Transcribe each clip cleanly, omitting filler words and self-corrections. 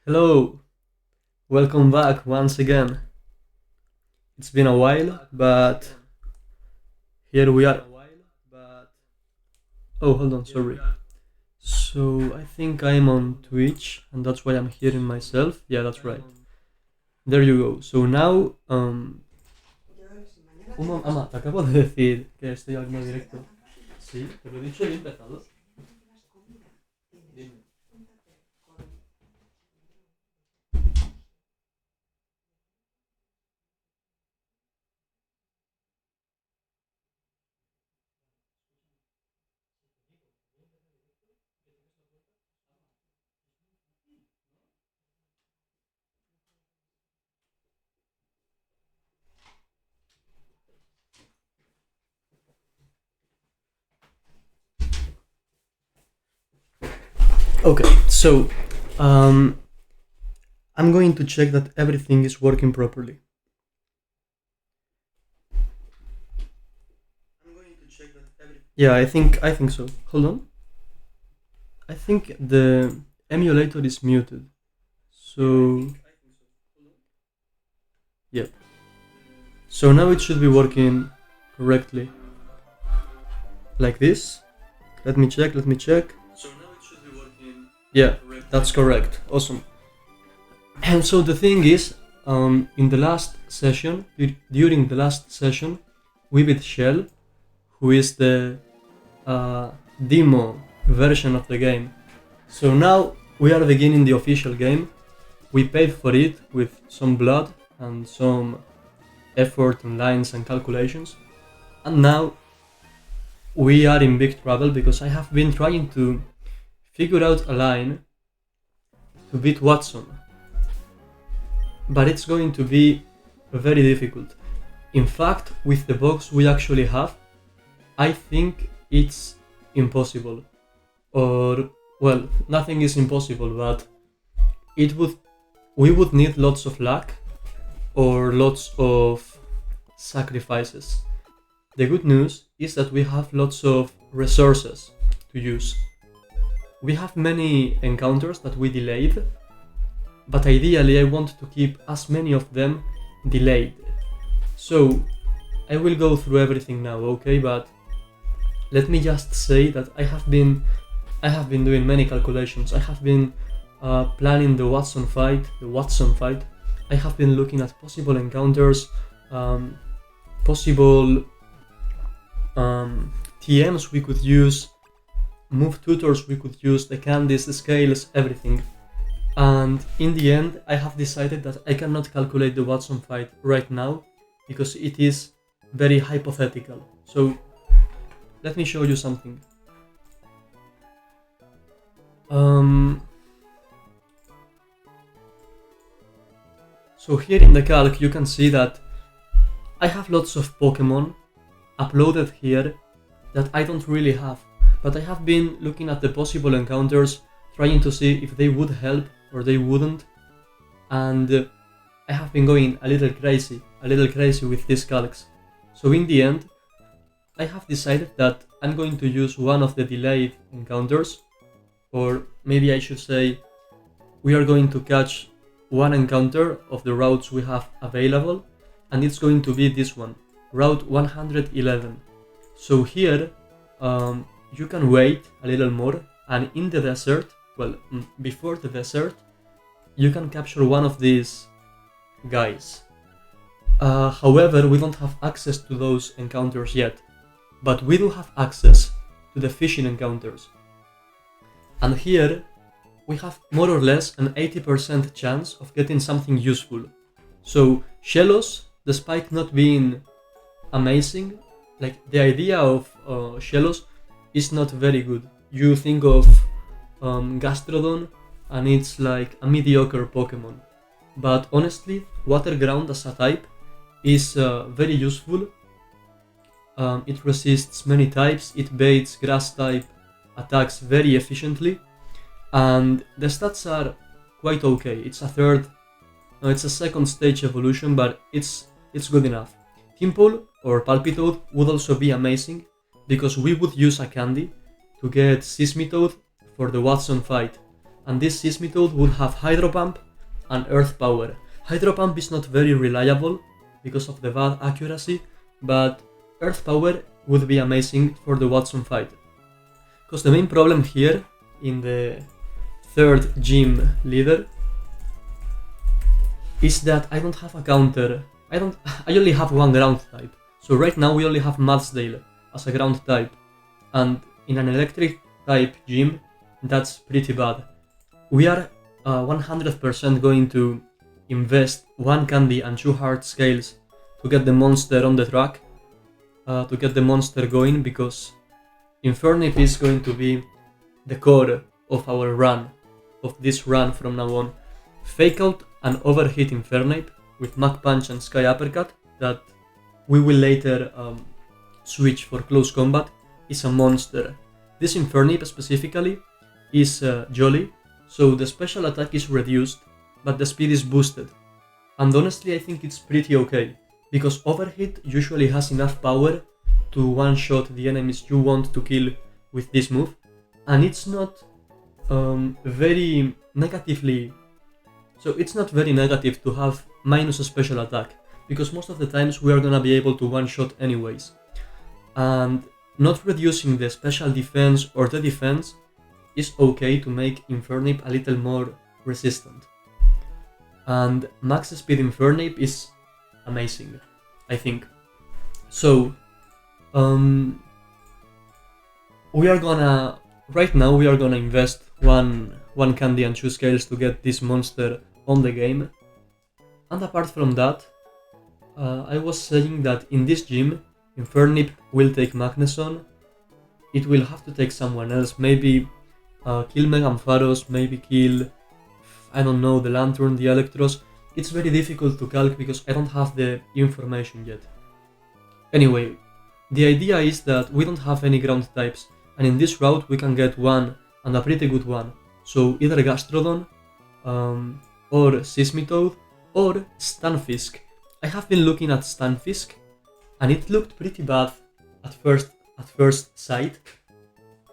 Hello, welcome back once again. It's been a while, but here we are. Oh, hold on, sorry. So I think I'm on Twitch, and that's why I'm hearing myself. Yeah, that's right. There you go. So now, Ama, te acabo de decir que estoy aquí en directo. Sí, te lo he dicho y he empezado. Dime. Okay, so I'm going to check that everything is working properly. Yeah, I think so. Hold on. I think the emulator is muted. So yep. So now it should be working correctly. Like this. Let me check. So now it should be working. Yeah, that's correct. Awesome. And so the thing is, in the last session, during the last session, we beat Shell, who is the demo version of the game. So now we are beginning the official game. We paid for it with some blood and some effort and lines and calculations. And now we are in big trouble because I have been trying to figure out a line to beat Watson. But it's going to be very difficult. In fact, with the box we actually have, I think it's impossible. Or, well, nothing is impossible, but we would need lots of luck or lots of sacrifices. The good news is that we have lots of resources to use. We have many encounters that we delayed, but ideally I want to keep as many of them delayed. So I will go through everything now, okay? But let me just say that I have been doing many calculations. I have been planning the Watson fight. I have been looking at possible encounters, possible TMs we could use, move tutors we could use, the candies, the scales, everything. And in the end, I have decided that I cannot calculate the Watson fight right now because it is very hypothetical. So let me show you something. So here in the calc you can see that I have lots of Pokemon uploaded here that I don't really have, but I have been looking at the possible encounters, trying to see if they would help or they wouldn't, and I have been going a little crazy with these calcs. So in the end, I have decided that I'm going to use one of the delayed encounters, or maybe I should say we are going to catch one encounter of the routes we have available, and it's going to be this one, Route 111. So here you can wait a little more, and in the desert, well, before the desert, you can capture one of these guys. However, we don't have access to those encounters yet, but we do have access to the fishing encounters. And here we have more or less an 80% chance of getting something useful. So Shellos, despite not being amazing, like the idea of Shellos is not very good. You think of Gastrodon and it's like a mediocre Pokemon. But honestly, Water Ground as a type is very useful. It resists many types, it baits grass type attacks very efficiently, and the stats are quite okay. It's a second stage evolution, but it's good enough. Timpole or Palpitoad would also be amazing because we would use a candy to get Sismitoad for the Watson fight. and this Seismitoad would have Hydro Pump and Earth Power. Hydro Pump is not very reliable because of the bad accuracy, but Earth Power would be amazing for the Watson fight. Because the main problem here in the third gym leader is that I don't have a counter. I only have one ground type. So right now we only have Madsdale as a ground type, and in an electric type gym, that's pretty bad. We are 100% going to invest 1 candy and 2 heart scales to get the monster on the track, to get the monster going, because Infernip is going to be the core of our run, of this run from now on. Fake Out and Overhit Infernip with Mach Punch and Sky Uppercut that we will later switch for close combat is a monster. This Infernip specifically is jolly, so the special attack is reduced, but the speed is boosted. And honestly I think it's pretty okay, because Overhit usually has enough power to one-shot the enemies you want to kill with this move, and it's not very negative to have minus a special attack, because most of the times we are gonna be able to one-shot anyways. And not reducing the special defense or the defense is okay to make Infernip a little more resistant. And max speed Infernip is amazing, I think. So, right now we are gonna invest one candy and 2 scales to get this monster on the game. And apart from that, I was saying that in this gym, Infernip will take Magneson. It will have to take someone else, maybe kill Megampharos, maybe kill, I don't know, the Lantern, the Electros. It's very difficult to calc because I don't have the information yet. Anyway, the idea is that we don't have any ground types, and in this route we can get one, and a pretty good one. So either Gastrodon, or Seismitoad, or Stunfisk. I have been looking at Stunfisk, and it looked pretty bad at first sight,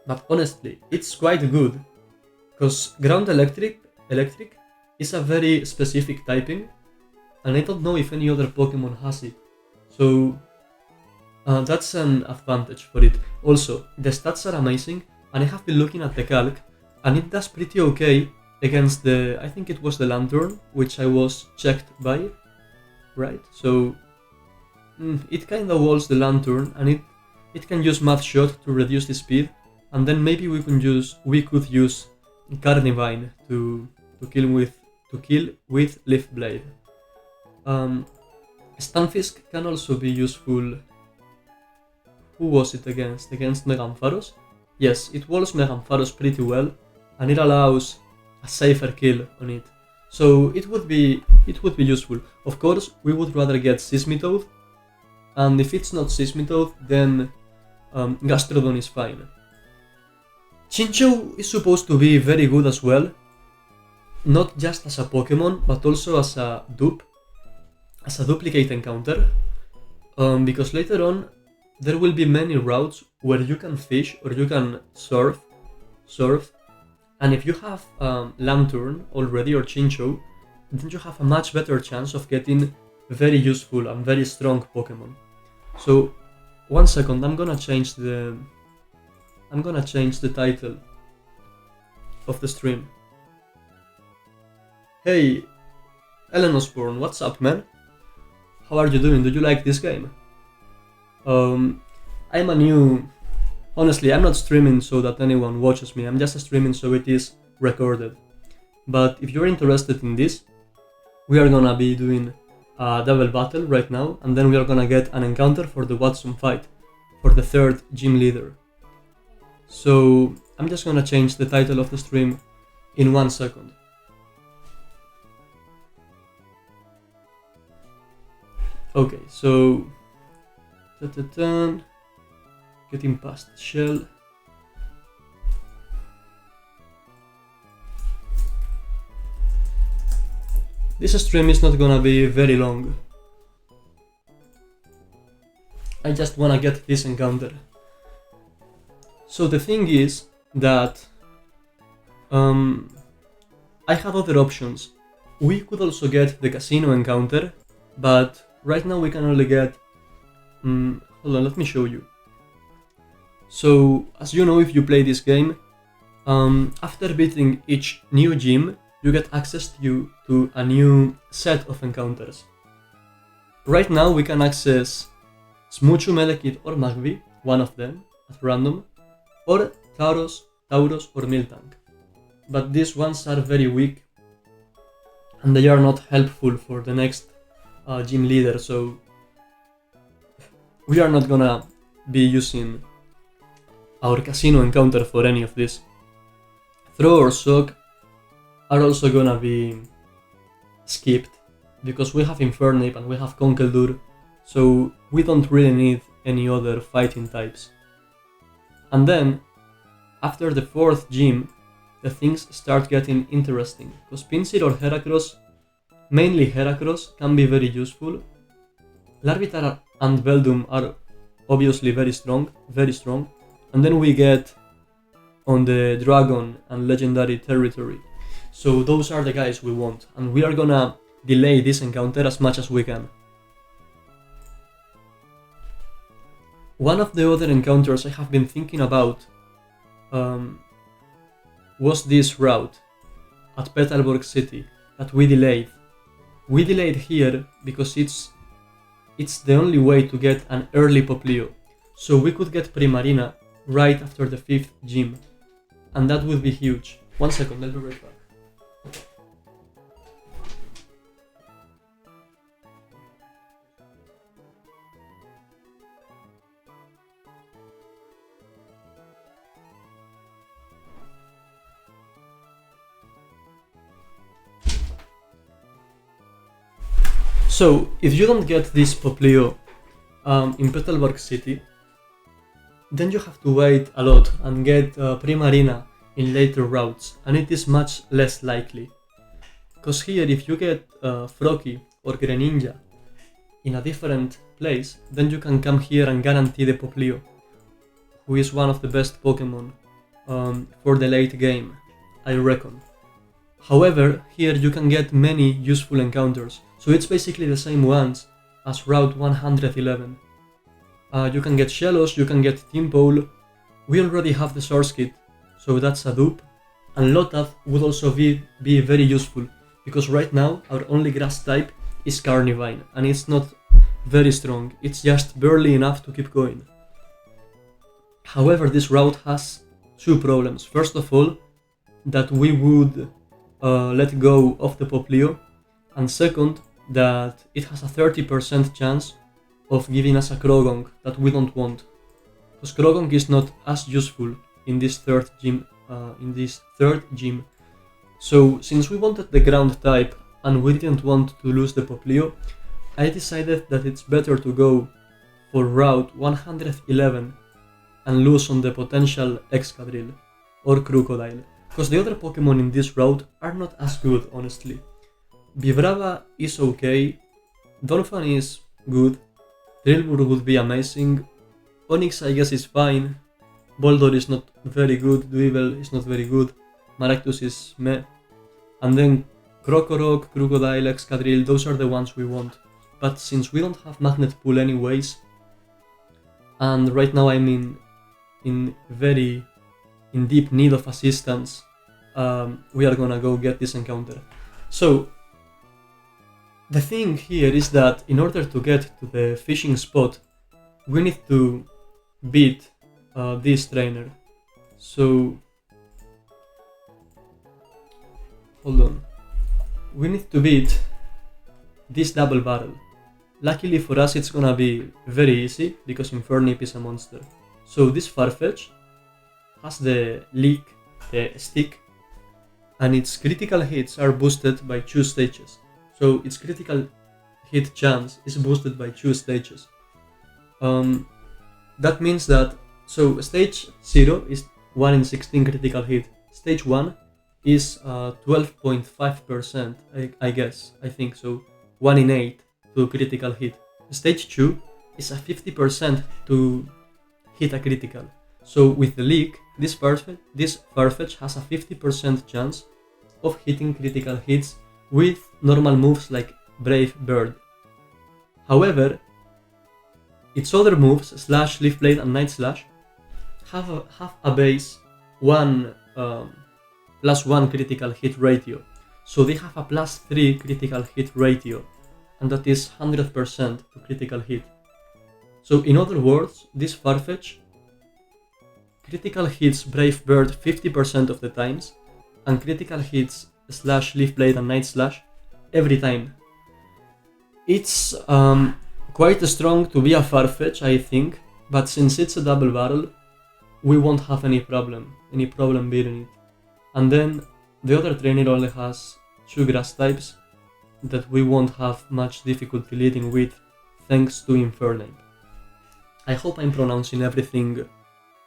but honestly, it's quite good, because Ground Electric is a very specific typing, and I don't know if any other Pokemon has it, so that's an advantage for it. Also, the stats are amazing, and I have been looking at the calc, and it does pretty okay against I think it was the Lantern, which I was checked by, right? So it kinda walls the Lantern, and it can use Math Shot to reduce the speed, and then maybe we could use Carnivine to kill with Leaf Blade. Stunfisk can also be useful. Who was it against? Against Megampharos? Yes, it walls Megampharos pretty well, and it allows a safer kill on it. So it would be useful. Of course, we would rather get Seismitoad, and if it's not Seismitoad, then Gastrodon is fine. Chinchou is supposed to be very good as well, not just as a Pokemon, but also as a dupe, as a duplicate encounter, because later on there will be many routes where you can fish or you can surf, and if you have Lantern already or Chinchou, then you have a much better chance of getting very useful and very strong Pokemon. So, 1 second, I'm gonna change the title of the stream. Hey, Ellen Osborne, what's up, man? How are you doing? Do you like this game? Honestly, I'm not streaming so that anyone watches me, I'm just streaming so it is recorded. But if you're interested in this, we are gonna be doing a double battle right now, and then we are gonna get an encounter for the Watson fight, for the third gym leader. So I'm just gonna change the title of the stream in 1 second. Okay, so getting past the shell. This stream is not gonna be very long. I just wanna get this encounter. So the thing is that I have other options. We could also get the casino encounter, but right now we can only get... hold on, let me show you. So, as you know, if you play this game, after beating each new gym, you get access to a new set of encounters. Right now we can access Smoochu, Melekith or Magby, one of them, at random, or Tauros or Miltank. But these ones are very weak and they are not helpful for the next gym leader, so we are not gonna be using our casino encounter for any of this. Throw or Shock are also gonna be skipped because we have Infernape and we have Conkeldurr, so we don't really need any other fighting types. And then, after the 4th gym, the things start getting interesting, because Pinsir or Heracross, mainly Heracross, can be very useful. Larvitar and Beldum are obviously very strong, and then we get on the Dragon and Legendary territory. So those are the guys we want, and we are gonna delay this encounter as much as we can. One of the other encounters I have been thinking about was this route at Petalburg City that we delayed. We delayed here because it's the only way to get an early Poplio, so we could get Primarina right after the 5th gym, and that would be huge. 1 second, I'll be right back. So, if you don't get this Poplio in Petalburg City, then you have to wait a lot and get Primarina in later routes, and it is much less likely. Because here, if you get Froakie or Greninja in a different place, then you can come here and guarantee the Poplio, who is one of the best Pokemon for the late game, I reckon. However, here you can get many useful encounters, so it's basically the same ones as Route 111. You can get Shellos, you can get Timpole. We already have the Source Kit, so that's a dupe. And Lotad would also be very useful, because right now our only grass type is Carnivine, and it's not very strong, it's just barely enough to keep going. However, this route has 2 problems. First of all, that we would let go of the Poplio, and second, that it has a 30% chance of giving us a Krogong that we don't want, because Krogong is not as useful in this third gym. So since we wanted the ground type and we didn't want to lose the Poplio, I decided that it's better to go for Route 111 and lose on the potential Excadrill or Crocodile, because the other Pokemon in this route are not as good, honestly. Vibrava is okay, Donphan is good, Drillbur would be amazing, Onix I guess is fine, Boldor is not very good, Dweevil is not very good, Maractus is meh, and then Krokorok, Crocodile, Excadrill, those are the ones we want. But since we don't have Magnet Pool anyways, and right now I'm in deep need of assistance, we are gonna go get this encounter. So, the thing here is that in order to get to the fishing spot, we need to beat this trainer. So, hold on. We need to beat this double barrel. Luckily for us it's gonna be very easy because Infernape is a monster. So this Farfetch has the leak, the stick, and its critical hits are boosted by 2 stages. So its critical hit chance is boosted by 2 stages. That means that, so stage 0 is 1 in 16 critical hit, stage 1 is 12.5%, I think so, 1 in 8 to critical hit. Stage 2 is a 50% to hit a critical. So with the leak, this Farfetch has a 50% chance of hitting critical hits with normal moves like Brave Bird. However, its other moves, Slash, Leaf Blade and Night Slash, have a base +1 critical hit ratio. So they have a +3 critical hit ratio, and that is 100% to critical hit. So in other words, this Farfetch critical hits Brave Bird 50% of the times, and critical hits Slash, Leaf Blade and Night Slash every time. It's quite strong to be a Farfetch, I think, but since it's a double barrel, we won't have any problem beating it. And then the other trainer only has 2 grass types that we won't have much difficulty leading with thanks to Infernape. I hope I'm pronouncing everything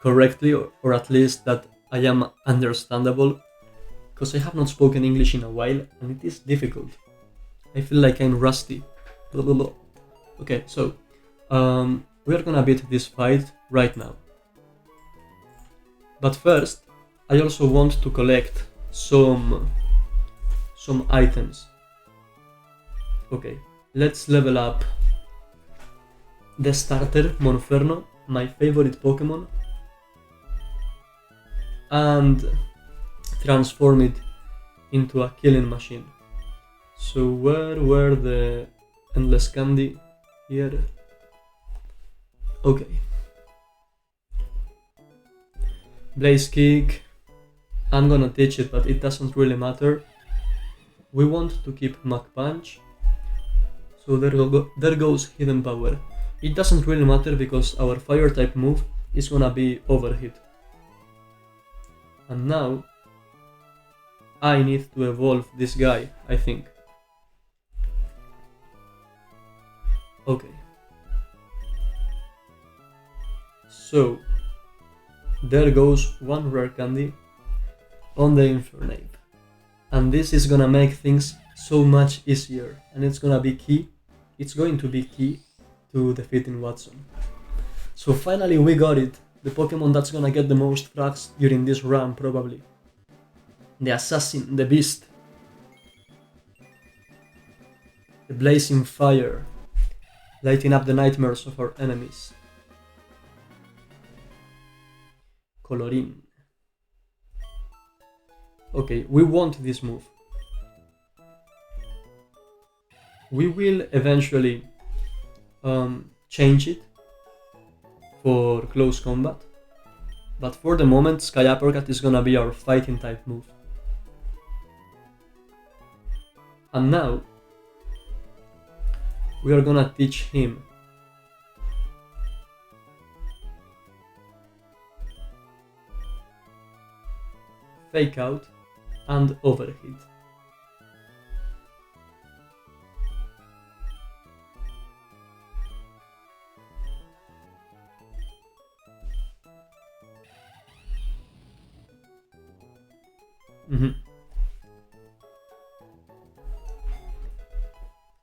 correctly, or at least that I am understandable, because I have not spoken English in a while and it is difficult. I feel like I'm rusty. Okay, so we are gonna beat this fight right now. But first, I also want to collect some items. Okay, let's level up the starter, Monferno, my favorite Pokemon, and transform it into a killing machine. So where were the endless candy? Here. Okay. Blaze Kick. I'm gonna teach it, but it doesn't really matter. We want to keep Mach Punch. So there goes Hidden Power. It doesn't really matter because our fire type move is gonna be Overhit. And now I need to evolve this guy, I think. Okay. So there goes one rare candy on the Infernape. And this is gonna make things so much easier, and it's going to be key to defeating Watson. So finally we got it, the Pokemon that's gonna get the most frags during this run probably. The Assassin, the Beast. The Blazing Fire, lighting up the nightmares of our enemies. Colorin. Okay, we want this move. We will eventually change it for close combat, but for the moment Sky Uppercut is gonna be our fighting type move. And now we are gonna teach him Fake Out and Overhit.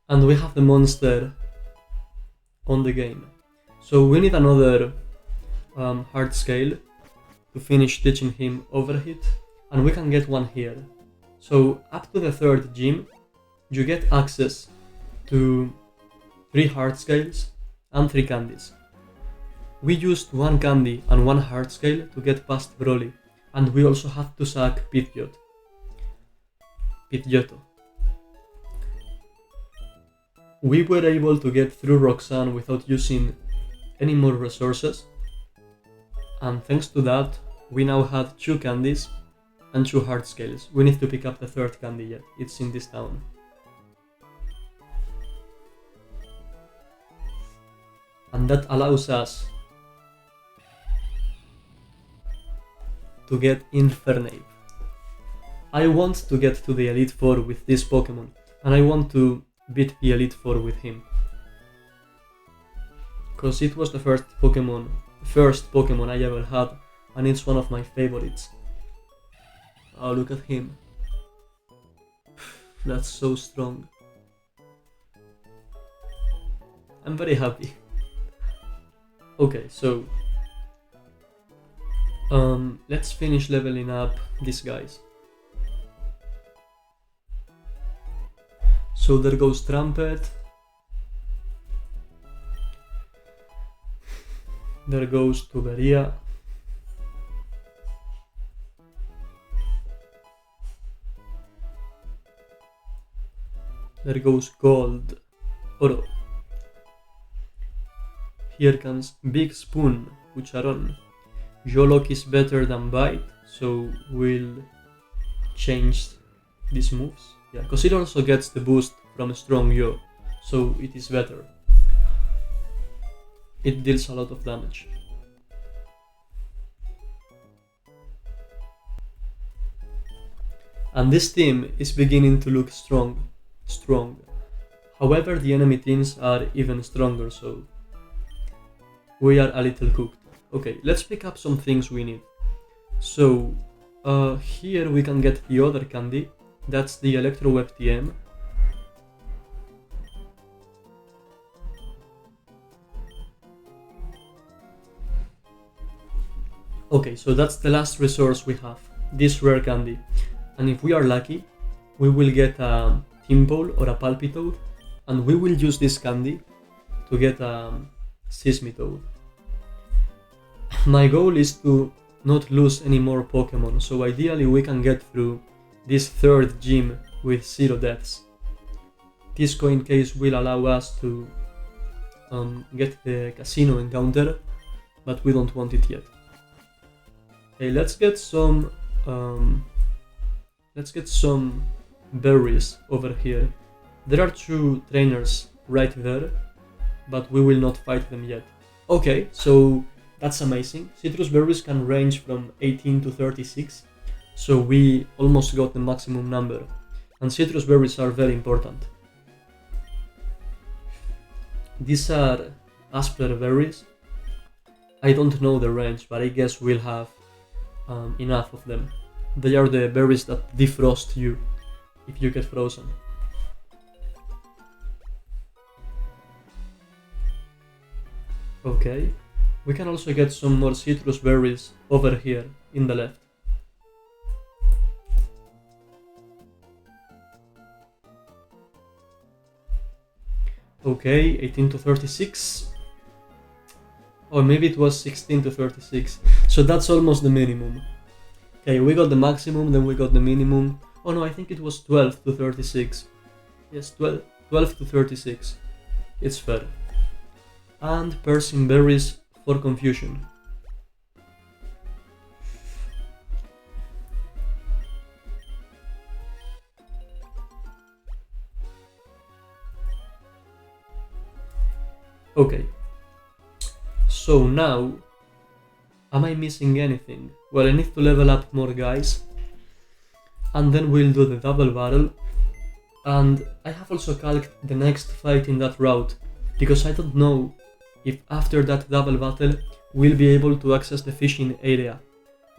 And we have the monster on the game. So we need another hard scale to finish teaching him Overhit, and we can get one here. So up to the 3rd gym, you get access to 3 hard scales and 3 candies. We used 1 candy and 1 hard scale to get past Broly, and we also have to sack Pidgeotto. We were able to get through Roxanne without using any more resources, and thanks to that, we now had 2 candies and 2 hard scales. We need to pick up the 3rd candy yet, it's in this town. And that allows us to get Infernape. I want to get to the Elite Four with this Pokemon, and I want to beat the Elite Four with him. Because it was the first Pokemon I ever had, and it's one of my favorites. Oh, look at him. That's so strong. I'm very happy. Okay, so let's finish leveling up these guys. So there goes Trumpet. There goes Tuberia. There goes Gold. Oro. Here comes Big Spoon, Cucharon. Jolok is better than Bite, so we'll change these moves. Yeah, because it also gets the boost from Strong Yo, so it is better. It deals a lot of damage. And this team is beginning to look strong. However, the enemy teams are even stronger, so we are a little cooked. Okay, let's pick up some things we need. So, here we can get the other candy. That's the Electro Web TM. Okay, so that's the last resource we have, this rare candy. And if we are lucky, we will get a Timpole or a Palpitoad, and we will use this candy to get a Sismitoad. My goal is to not lose any more Pokemon, so ideally we can get through this third gym with 0 deaths. This coin case will allow us to get the casino encounter, but we don't want it yet. Okay, let's get some berries over here. There are 2 trainers right there, but we will not fight them yet. Okay, so that's amazing. Citrus berries can range from 18 to 36, so we almost got the maximum number. And citrus berries are very important. These are Asper berries. I don't know the range, but I guess we'll have enough of them. They are the berries that defrost you if you get frozen. Okay, we can also get some more citrus berries over here in the left. Okay, 18 to 36. Or maybe it was 16 to 36. So that's almost the minimum. Okay, we got the maximum, then we got the minimum. Oh no, I think it was 12 to 36. Yes, 12 to 36. It's fair. And Persian berries for confusion. Okay. So now, am I missing anything? Well, I need to level up more guys. And then we'll do the double barrel. And I have also calced the next fight in that route, because I don't know if after that double battle we'll be able to access the fishing area,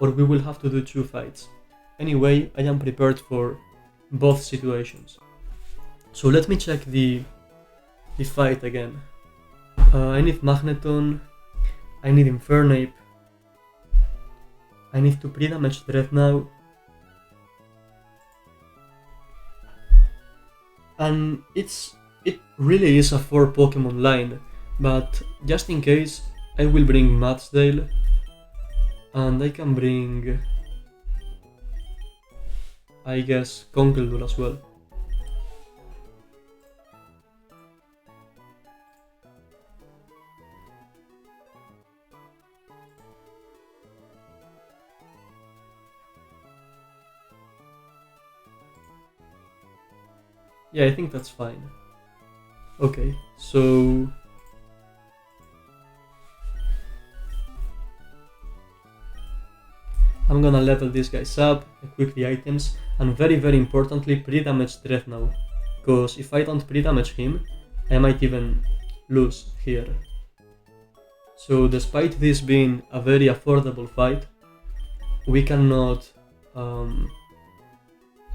or we will have to do 2 fights. Anyway, I am prepared for both situations. So let me check the fight again. I need Magneton, I need Infernape, I need to pre-damage Dreadnought, and it really is a 4 Pokemon line, but just in case I will bring Matsdale, and I can bring, I guess, Conkeldurr as well. Yeah, I think that's fine. Okay, so I'm gonna level these guys up, equip the items, and very importantly pre-damage Dreadnought, because if I don't pre-damage him, I might even lose here. So despite this being a very affordable fight, we cannot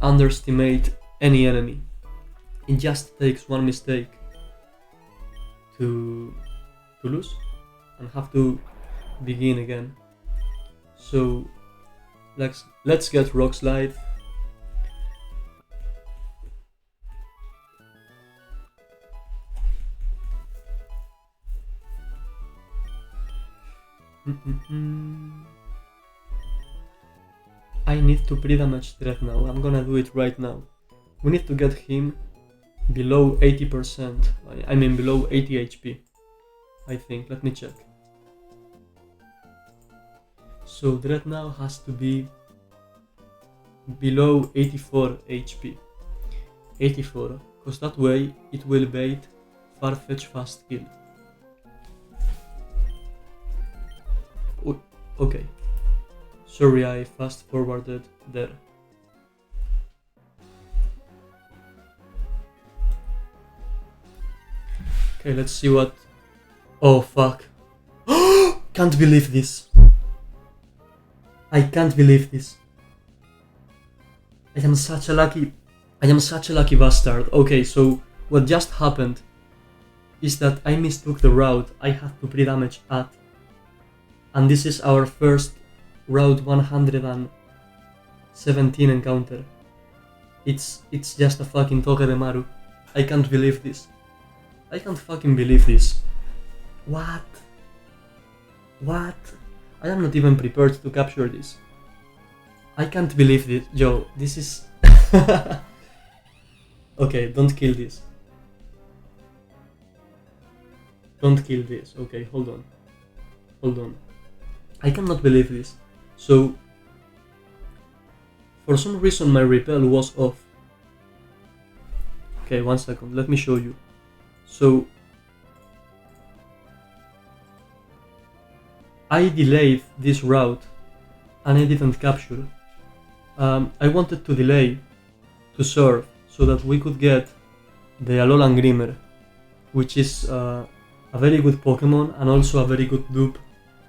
underestimate any enemy. It just takes one mistake to lose and have to begin again. So let's get Rock Slide. I need to pre-damage Dread now. I'm gonna do it right now. We need to get him below 80%. I mean below 80 HP. I think. Let me check. So Dread now has to be below 84 HP. 84. Because that way it will bait Farfetch fast kill. Okay. Sorry, I fast forwarded there. Okay, let's see what... Oh fuck. Can't believe this. I can't believe this. I am such a lucky bastard. Okay, so what just happened is that I mistook the route I had to pre-damage at. And this is our first route 117 encounter. It's just a fucking Togedemaru. I can't believe this. I can't fucking believe this. What? What? I am not even prepared to capture this. I can't believe this. Yo, this is... Okay, don't kill this. Don't kill this. Okay, hold on. Hold on. I cannot believe this. So, for some reason my repel was off. Okay, 1 second, let me show you. So, I delayed this route and I didn't capture. I wanted to delay to serve so that we could get the Alolan Grimmer, which is a very good Pokemon and also a very good dupe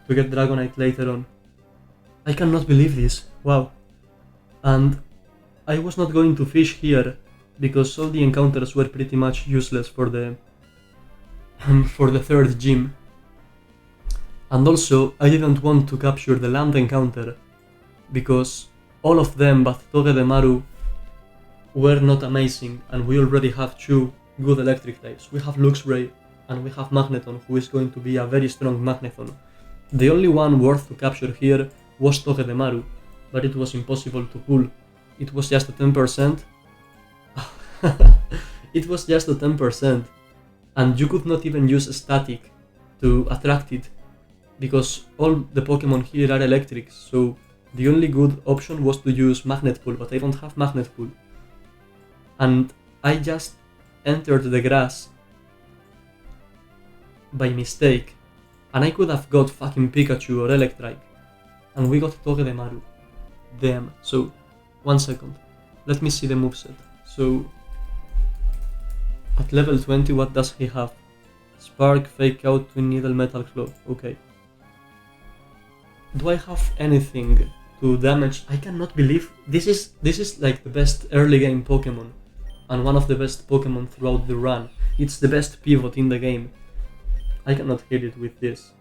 to get Dragonite later on. I cannot believe this, wow. And I was not going to fish here because all the encounters were pretty much useless for the third gym. And also I didn't want to capture the land encounter because all of them but Togedemaru were not amazing and we already have two good electric types. We have Luxray and we have Magneton, who is going to be a very strong Magneton. The only one worth to capture here was Togedemaru, but it was impossible to pull. It was just a 10%. It was just a 10%, and you could not even use static to attract it, because all the Pokemon here are electric, so the only good option was to use Magnet Pull, but I don't have Magnet Pull. And I just entered the grass by mistake, and I could have got fucking Pikachu or Electrike, and we got Togedemaru. Damn. So, 1 second. Let me see the moveset. So, at level 20, what does he have? Spark, Fake Out, Twin Needle, Metal Claw. Okay. Do I have anything to damage? I cannot believe this is like the best early game Pokemon and one of the best Pokemon throughout the run. It's the best pivot in the game. I cannot hit it with this.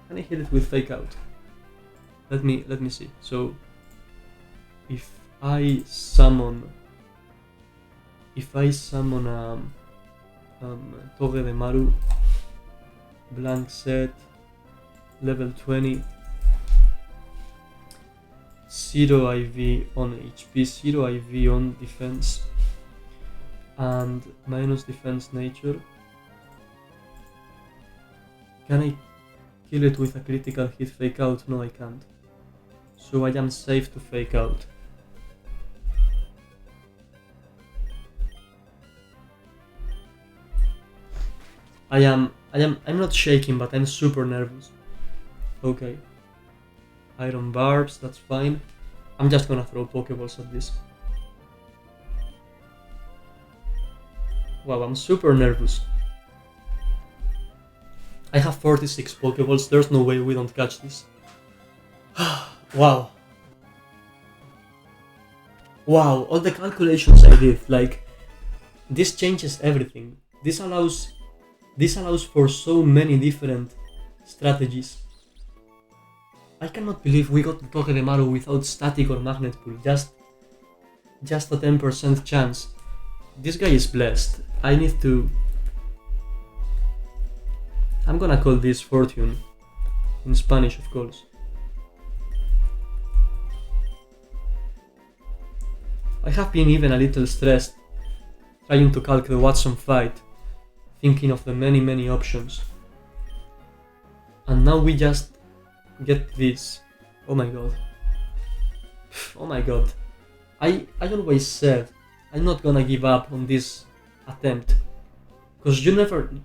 Can I hit it with Fake Out? Let me see. So if I summon Togedemaru, blank set, level 20, 0 IV on HP, 0 IV on defense, and minus defense nature. Can I kill it with a critical hit Fake Out? No, I can't. So I am safe to Fake Out. I'm not shaking, but I'm super nervous. Okay. Iron Barbs, that's fine. I'm just gonna throw Pokeballs at this. Wow, I'm super nervous. I have 46 Pokeballs, there's no way we don't catch this. Wow. Wow, all the calculations I did, like, this changes everything. This allows for so many different strategies. I cannot believe we got Togedemaru without static or magnet pull, just a 10% chance. This guy is blessed. I'm gonna call this fortune. in Spanish, of course. I have been even a little stressed trying to calc the Watson fight, thinking of the many options. And now we just get this. Oh my god. Oh my god. I always said I'm not gonna give up on this attempt. Because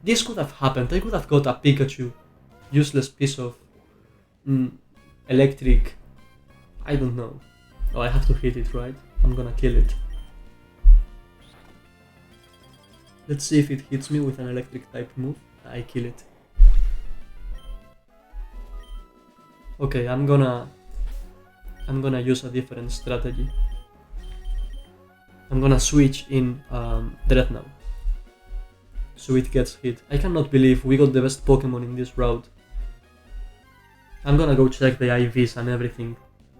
this could have happened. I could have got a Pikachu, useless piece of electric. I don't know. Oh, I have to hit it, right? I'm gonna kill it. Let's see if it hits me with an electric type move. I kill it. Okay, I'm gonna use a different strategy. I'm gonna switch in Dreadnought, so it gets hit. I cannot believe we got the best Pokemon in this route. I'm gonna go check the IVs and everything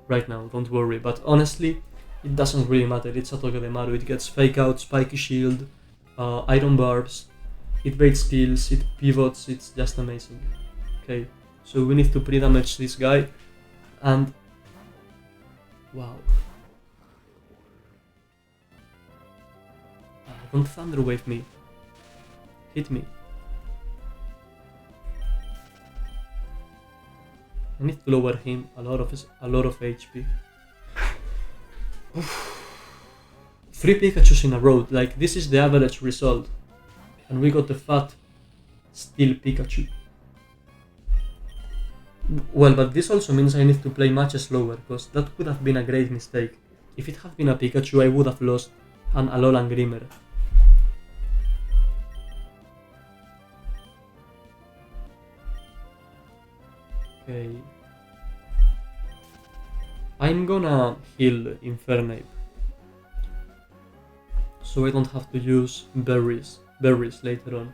right now, don't worry, but honestly, it doesn't really matter. It's a Togedemaru. It gets Fake Out, Spiky Shield, Iron Barbs, it baits skills, it pivots, it's just amazing. Okay, so we need to pre-damage this guy, and wow. Don't Thunder Wave me. Hit me. I need to lower him a lot of HP. 3 Pikachus in a row, like this is the average result. And we got the fat Steel Pikachu. Well, but this also means I need to play much slower, because that could have been a great mistake. If it had been a Pikachu, I would have lost an Alolan Grimer. Okay. I'm gonna heal Infernape, so I don't have to use berries later on.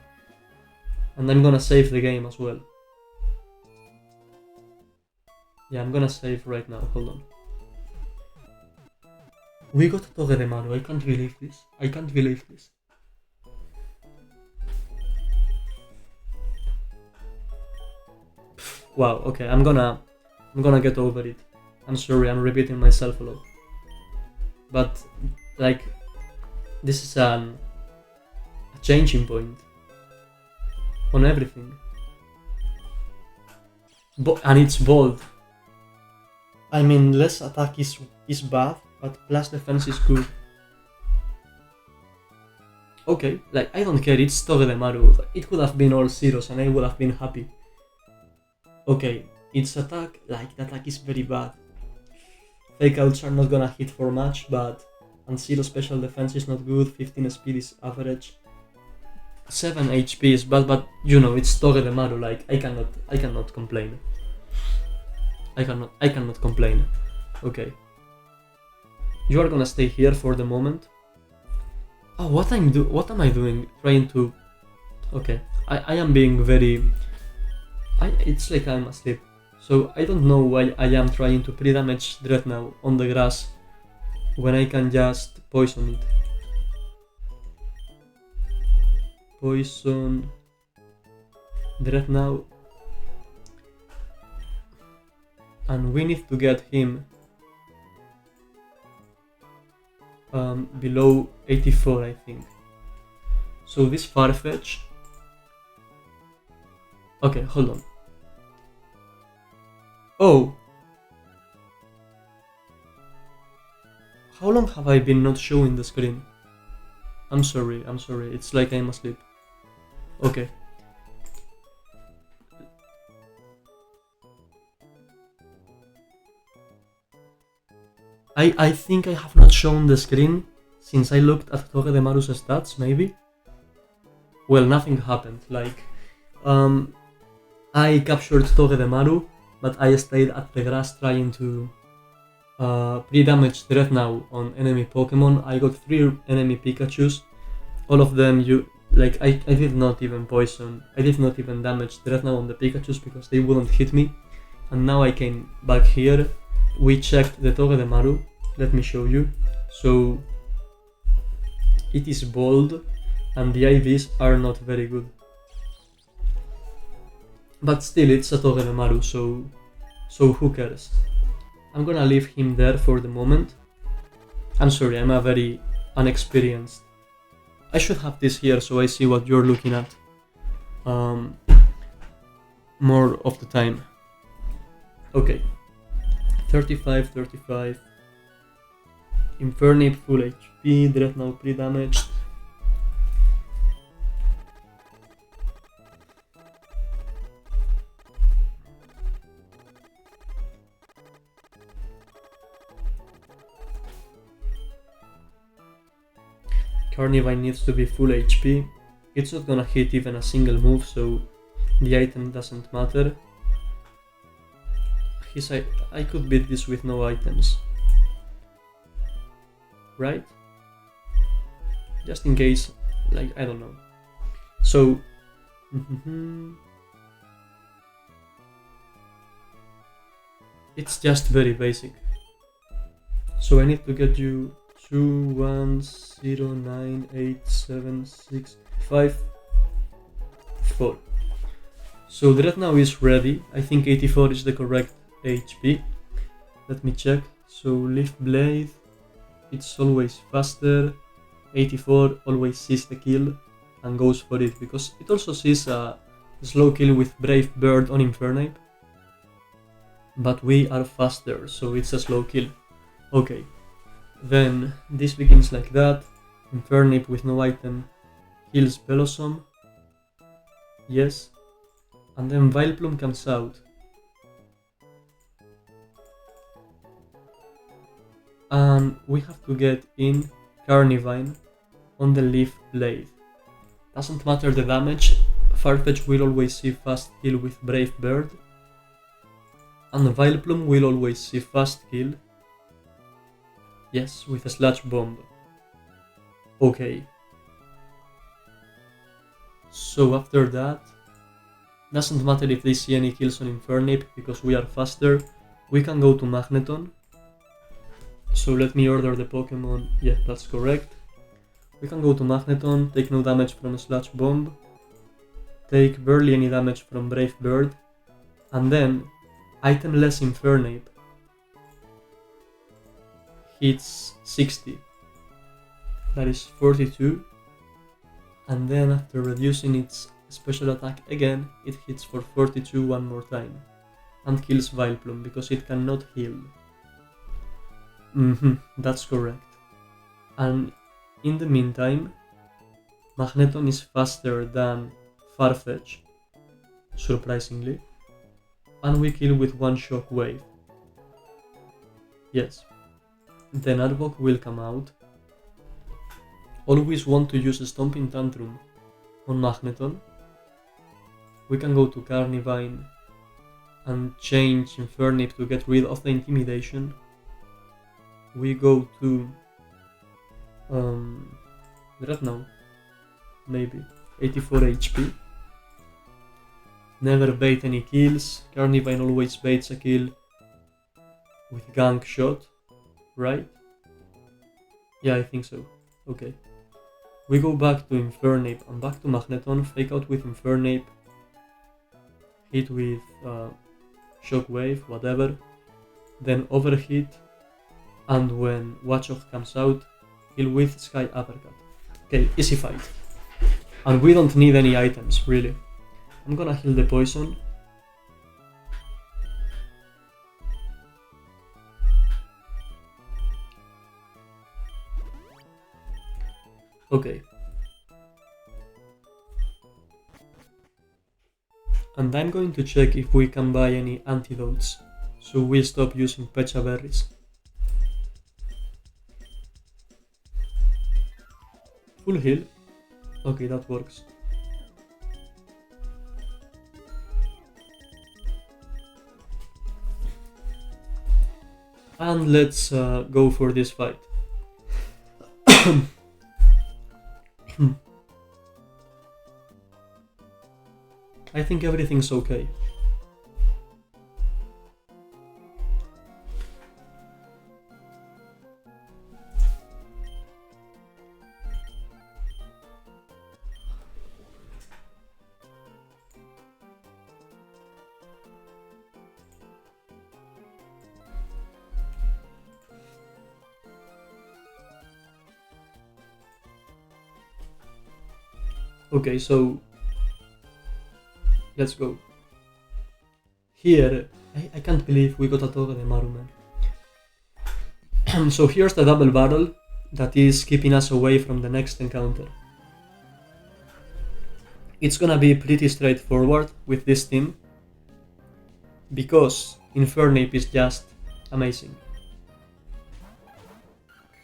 And I'm gonna save the game as well. Yeah, I'm gonna save right now, hold on. We got Togedemaru, I can't believe this. Wow, okay, I'm gonna get over it. I'm sorry, I'm repeating myself a lot. But, like, this is a changing point on everything. And it's bold. I mean, less attack is bad, but plus defense is good. Okay, like, I don't care, it's Togedemaru. It could have been all zeros and I would have been happy. Okay, its attack, like, the attack is very bad. Fake Outs are not gonna hit for much, and 0 special defense is not good, 15 speed is average. 7 HP is bad, but you know, it's Togedemaru, like, I cannot complain. I cannot complain. Okay. You are gonna stay here for the moment. Oh, what am I doing? Trying to... Okay, I am being very... It's like I'm asleep. So I don't know why I am trying to pre-damage Dreadnought on the grass when I can just poison it. Poison Dreadnought. And we need to get him below 84, I think. So this Farfetch... Okay, hold on. Oh! How long have I been not showing the screen? I'm sorry, it's like I'm asleep. Okay. I think I have not shown the screen since I looked at Togedemaru's stats, maybe? Well, nothing happened, like... I captured Togedemaru, but I stayed at the grass trying to pre-damage Dreadnought on enemy Pokemon. I got 3 enemy Pikachus, all of them I did not even damage Dreadnought on the Pikachus because they wouldn't hit me. And now I came back here, we checked the Togedemaru, let me show you. So it is bold and the IVs are not very good. But still, it's a Togedemaru, so who cares? I'm gonna leave him there for the moment. I'm sorry, I'm a very unexperienced. I should have this here so I see what you're looking at more of the time. Okay, 35, 35. Infernape full HP, Dreadnought pre-damaged. Carnivine needs to be full HP. It's not gonna hit even a single move, so the item doesn't matter. I could beat this with no items. Right? Just in case, like, I don't know. So, it's just very basic. So I need to get you 2, 1, 0, 9, 8, 7, 6, 5, 4. So Dreadnought is ready. I think 84 is the correct HP. Let me check. So Leaf Blade, it's always faster. 84 always sees the kill and goes for it, because it also sees a slow kill with Brave Bird on Infernape. But we are faster, so it's a slow kill. Okay, then this begins like that. Infernape with no item heals Velosom. Yes. And then Vileplume comes out. And we have to get in Carnivine on the Leaf Blade. Doesn't matter the damage, Farfetch will always see fast kill with Brave Bird. And Vileplume will always see fast kill. Yes, with a Sludge Bomb. Okay. So after that, doesn't matter if they see any kills on Infernape, because we are faster. We can go to Magneton. So let me order the Pokemon. Yeah, that's correct. We can go to Magneton, take no damage from Sludge Bomb, take barely any damage from Brave Bird, and then itemless Infernape hits 60. That is 42. And then after reducing its special attack again, it hits for 42 one more time and kills Vileplume because it cannot heal. That's correct. And in the meantime, Magneton is faster than Farfetch, surprisingly, and we kill with one Shockwave. Yes. Then Arbok will come out. Always want to use a Stomping Tantrum on Magneton. We can go to Carnivine and change Infernape to get rid of the Intimidation. We go to Dreadnought, maybe 84 HP. Never bait any kills. Carnivine always baits a kill with Gank Shot, right? Yeah, I think so. Okay. We go back to Infernape and back to Magneton, fake out with Infernape, hit with Shockwave, whatever, then overhit, and when Watchog comes out, kill with Sky Uppercut. Okay, easy fight. And we don't need any items, really. I'm gonna heal the poison. Okay. And I'm going to check if we can buy any antidotes, so we stop using Pecha Berries. Full heal. Okay, that works. And let's go for this fight. I think everything's okay. Okay, so let's go. Here, I can't believe we got a Toga de Maru, man. So here's the double barrel that is keeping us away from the next encounter. It's gonna be pretty straightforward with this team, because Infernape is just amazing.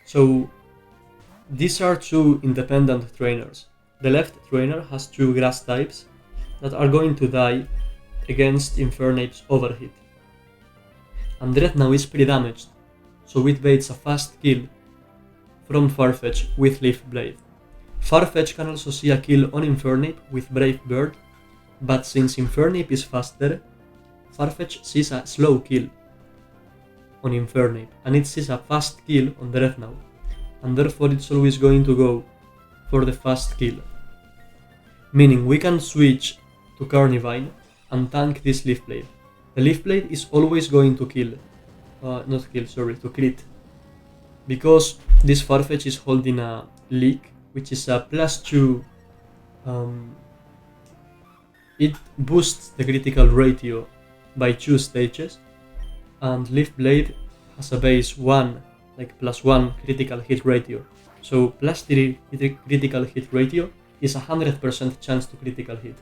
So these are two independent trainers. The left trainer has two grass types that are going to die against Infernape's overhit. And Dreadnought is pretty damaged, so it baits a fast kill from Farfetch with Leaf Blade. Farfetch can also see a kill on Infernape with Brave Bird, but since Infernape is faster, Farfetch sees a slow kill on Infernape, and it sees a fast kill on Dreadnought, and therefore it's always going to go for the fast kill. Meaning we can switch to Carnivine and tank this Leaf Blade. The Leaf Blade is always going to to crit, because this Farfetch is holding a Leak, which is a +2. It boosts the critical ratio by 2 stages, and Leaf Blade has a base 1, like +1 critical hit ratio. So +3 critical hit ratio is 100% chance to critical hit.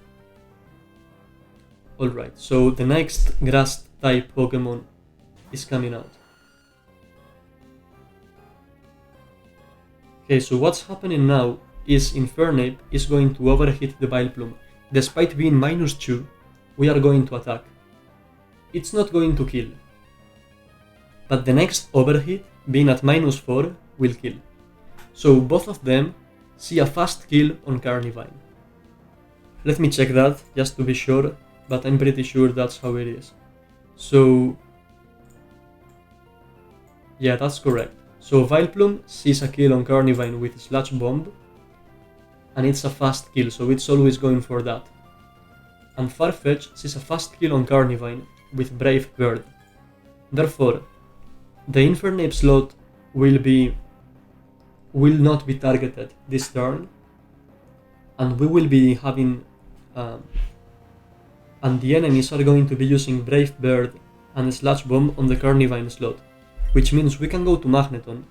Alright, so the next grass type Pokemon is coming out. Okay, so what's happening now is Infernape is going to overhit the Vileplume. Despite being -2, we are going to attack. It's not going to kill, but the next overhit, being at -4, will kill. So both of them see a fast kill on Carnivine. Let me check that just to be sure, but I'm pretty sure that's how it is. So yeah, that's correct. So Vileplume sees a kill on Carnivine with Sludge Bomb, and it's a fast kill, so it's always going for that. And Farfetch sees a fast kill on Carnivine with Brave Bird. Therefore, the Infernape slot will not be targeted this turn, and we will be having and the enemies are going to be using Brave Bird and Sludge Bomb on the Carnivine slot, which means we can go to Magneton,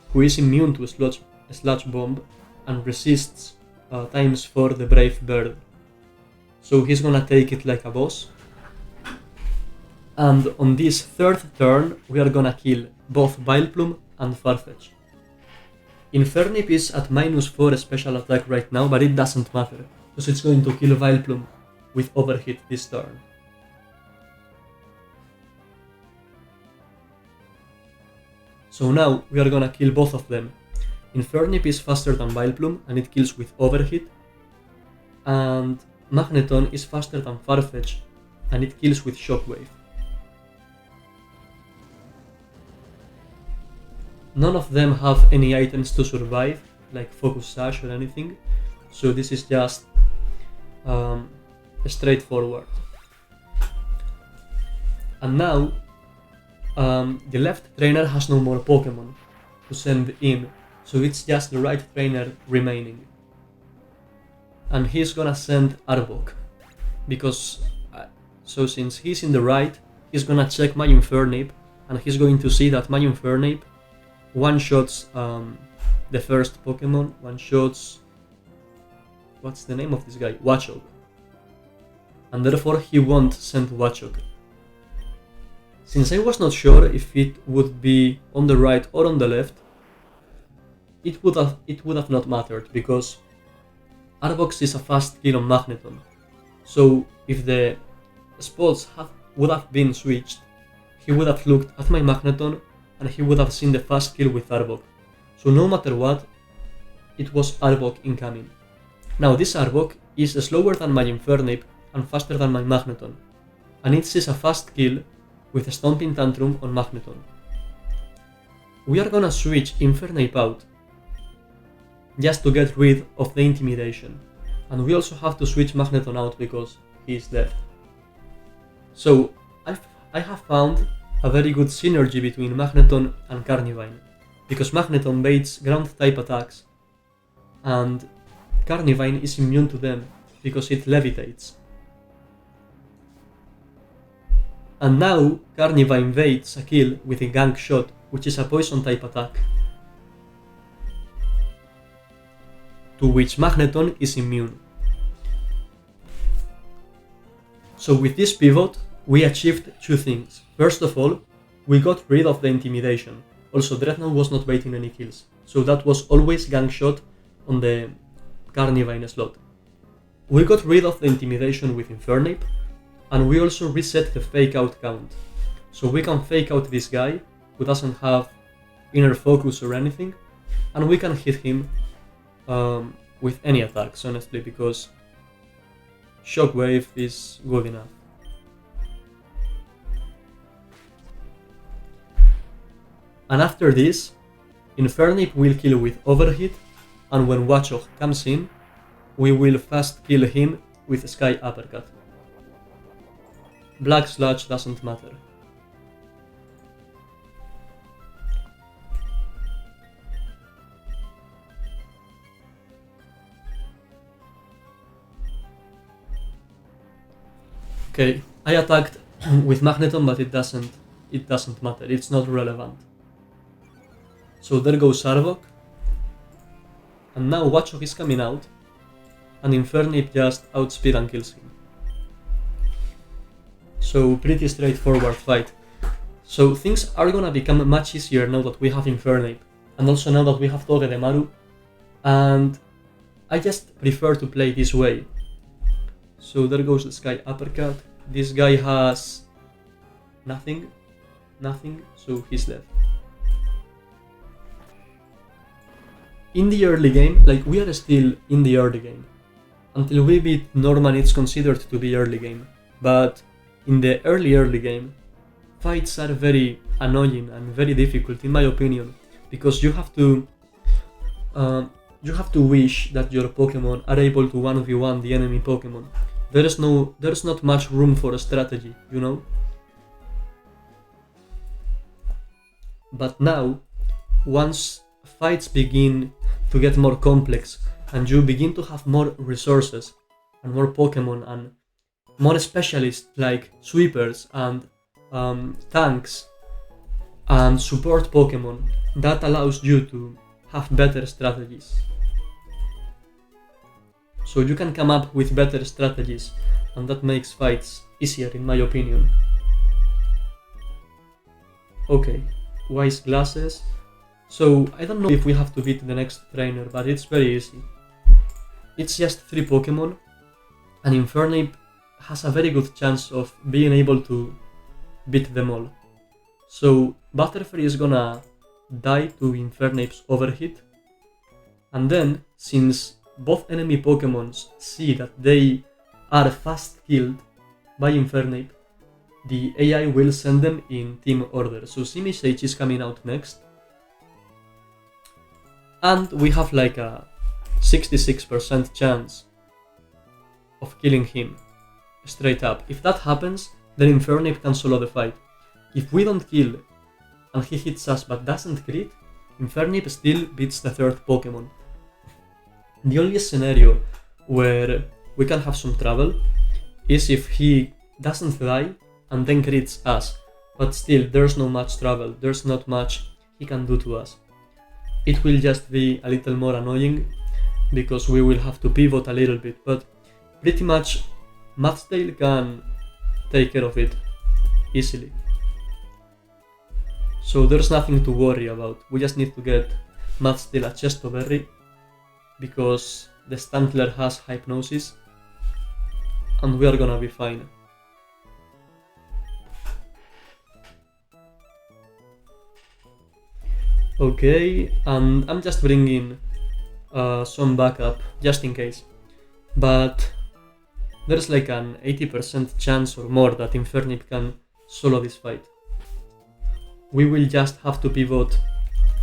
who is immune to Sludge Bomb and resists ×4 the Brave Bird. So he's gonna take it like a boss. And on this third turn, we are gonna kill both Vileplume and Farfetch. Infernape is at -4 special attack right now, but it doesn't matter, because it's going to kill Vileplume with overhit this turn. So now we are gonna kill both of them. Infernape is faster than Vileplume and it kills with overhit, and Magneton is faster than Farfetch and it kills with Shockwave. None of them have any items to survive, like Focus Sash or anything, so this is just straightforward. And now the left trainer has no more Pokemon to send in, so it's just the right trainer remaining. And he's gonna send Arbok, because so since he's in the right, he's gonna check my Infernape, and he's going to see that my Infernape one-shots the first Pokemon, one-shots... what's the name of this guy? Watchog. And therefore he won't send Watchog. Since I was not sure if it would be on the right or on the left, it would have not mattered, because Arbok is a fast kill on Magneton. So if the spots would have been switched, he would have looked at my Magneton and he would have seen the fast kill with Arbok. So no matter what, it was Arbok incoming. Now this Arbok is slower than my Infernape and faster than my Magneton, and it sees a fast kill with a Stomping Tantrum on Magneton. We are gonna switch Infernape out, just to get rid of the intimidation, and we also have to switch Magneton out because he is dead. So I have found a very good synergy between Magneton and Carnivine, because Magneton baits ground type attacks, and Carnivine is immune to them because it levitates. And now Carnivine evades a kill with a gank shot, which is a poison type attack, to which Magneton is immune. So with this pivot, we achieved two things. First of all, we got rid of the intimidation. Also, Dreadnought was not baiting any kills, so that was always gank shot on the Carnivine slot. We got rid of the intimidation with Infernape, and we also reset the fake out count. So we can fake out this guy who doesn't have inner focus or anything, and we can hit him with any attacks, honestly, because Shockwave is good enough. And after this, Infernape will kill with Overhit, and when Watchog comes in, we will fast kill him with Sky Uppercut. Black Sludge doesn't matter. Okay, I attacked with Magneton, but it doesn't matter, it's not relevant. So there goes Arbok, and now Watchog is coming out, and Infernape just outspeed and kills him. So pretty straightforward fight. So things are gonna become much easier now that we have Infernape, and also now that we have Togedemaru, and I just prefer to play this way. So there goes the Sky Uppercut. This guy has nothing, so he's dead. In the early game, like we are still in the early game. Until we beat Norman, it's considered to be early game. But in the early game, fights are very annoying and very difficult in my opinion, because you have to wish that your Pokemon are able to 1v1 the enemy Pokemon. There's not much room for a strategy, you know? But now, once fights begin to get more complex and you begin to have more resources and more Pokemon and more specialists like sweepers and tanks and support Pokemon, that allows you to have better strategies. So you can come up with better strategies, and that makes fights easier in my opinion. Okay, Wise Glasses. So I don't know if we have to beat the next trainer, but it's very easy. It's just 3 Pokemon, and Infernape has a very good chance of being able to beat them all. So Butterfree is gonna die to Infernape's Overhit, and then since both enemy Pokemon see that they are fast killed by Infernape, the AI will send them in team order. So Simisage is coming out next, and we have like a 66% chance of killing him straight up. If that happens, then Infernape can solo the fight. If we don't kill and he hits us but doesn't crit, Infernape still beats the 3rd Pokemon. The only scenario where we can have some trouble is if he doesn't die and then crits us, but still there's no much trouble, there's not much he can do to us. It will just be a little more annoying because we will have to pivot a little bit, but pretty much Mathtail can take care of it easily. So there's nothing to worry about, we just need to get Mathtail a Chesto Berry because the Stantler has Hypnosis, and we are gonna be fine. Okay, and I'm just bringing some backup just in case, but there's like an 80% chance or more that Infernape can solo this fight. We will just have to pivot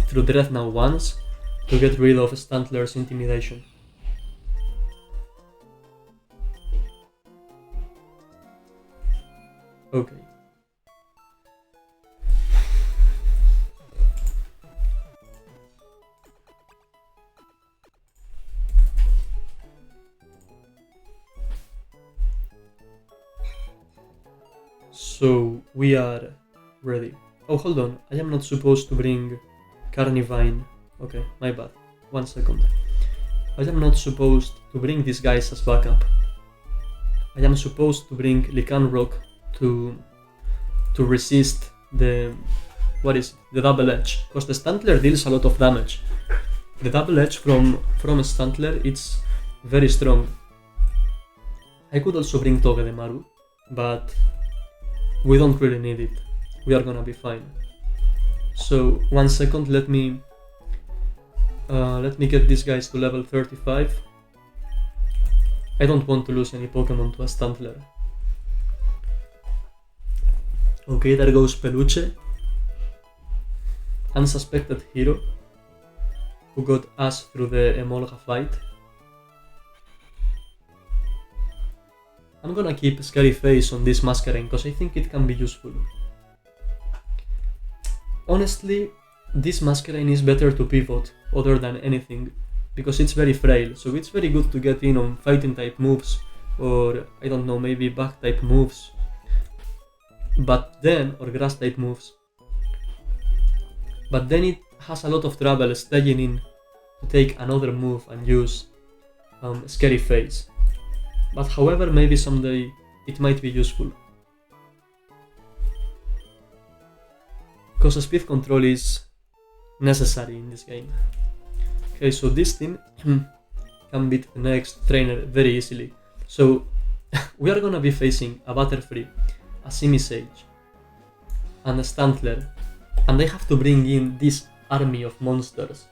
through Dreadnought once to get rid of Stantler's intimidation. Okay. So we are ready. Oh, hold on. I am not supposed to bring Carnivine. Okay, my bad. 1 second. I am not supposed to bring these guys as backup. I am supposed to bring Lycan Rock to resist the... what is it? The double edge. Because the Stantler deals a lot of damage. The double edge from Stantler, it's very strong. I could also bring Togedemaru, but we don't really need it. We are gonna be fine. So 1 second, let me get these guys to level 35. I don't want to lose any Pokemon to a Stantler. Okay, there goes Peluche. Unsuspected hero who got us through the Emolga fight. I'm gonna keep Scary Face on this Masquerain because I think it can be useful. Honestly, this Masquerain is better to pivot other than anything because it's very frail, so it's very good to get in on fighting type moves or I don't know, maybe bug type moves, but then, or grass type moves. But then it has a lot of trouble staying in to take another move and use Scary Face. But however, maybe someday it might be useful. Because speed control is necessary in this game. Okay, so this team can beat the next trainer very easily. So we are gonna be facing a Butterfree, a Simisage, and a Stantler. And I have to bring in this army of monsters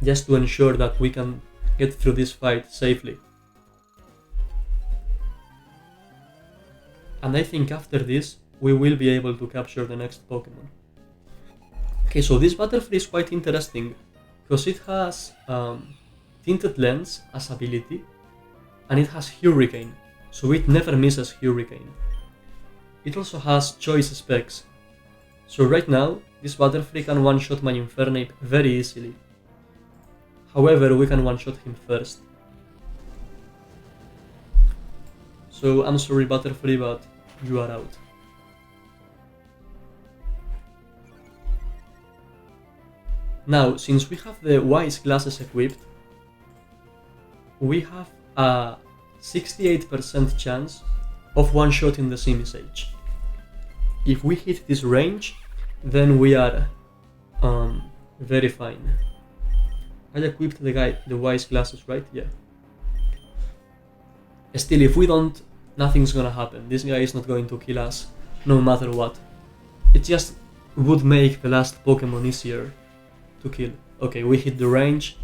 just to ensure that we can get through this fight safely. And I think after this, we will be able to capture the next Pokemon. Okay, so this Butterfree is quite interesting because it has Tinted Lens as ability and it has Hurricane, so it never misses Hurricane. It also has Choice Specs, so right now this Butterfree can one-shot my Infernape very easily. However, we can one-shot him first. So I'm sorry Butterfree, but you are out. Now, since we have the Wise Glasses equipped, we have a 68% chance of one-shotting the Simisage. If we hit this range, then we are very fine. I equipped the Wise Glasses, right? Yeah. Still, if we don't, nothing's gonna happen. This guy is not going to kill us, no matter what. It just would make the last Pokemon easier to kill. Okay, we hit the range.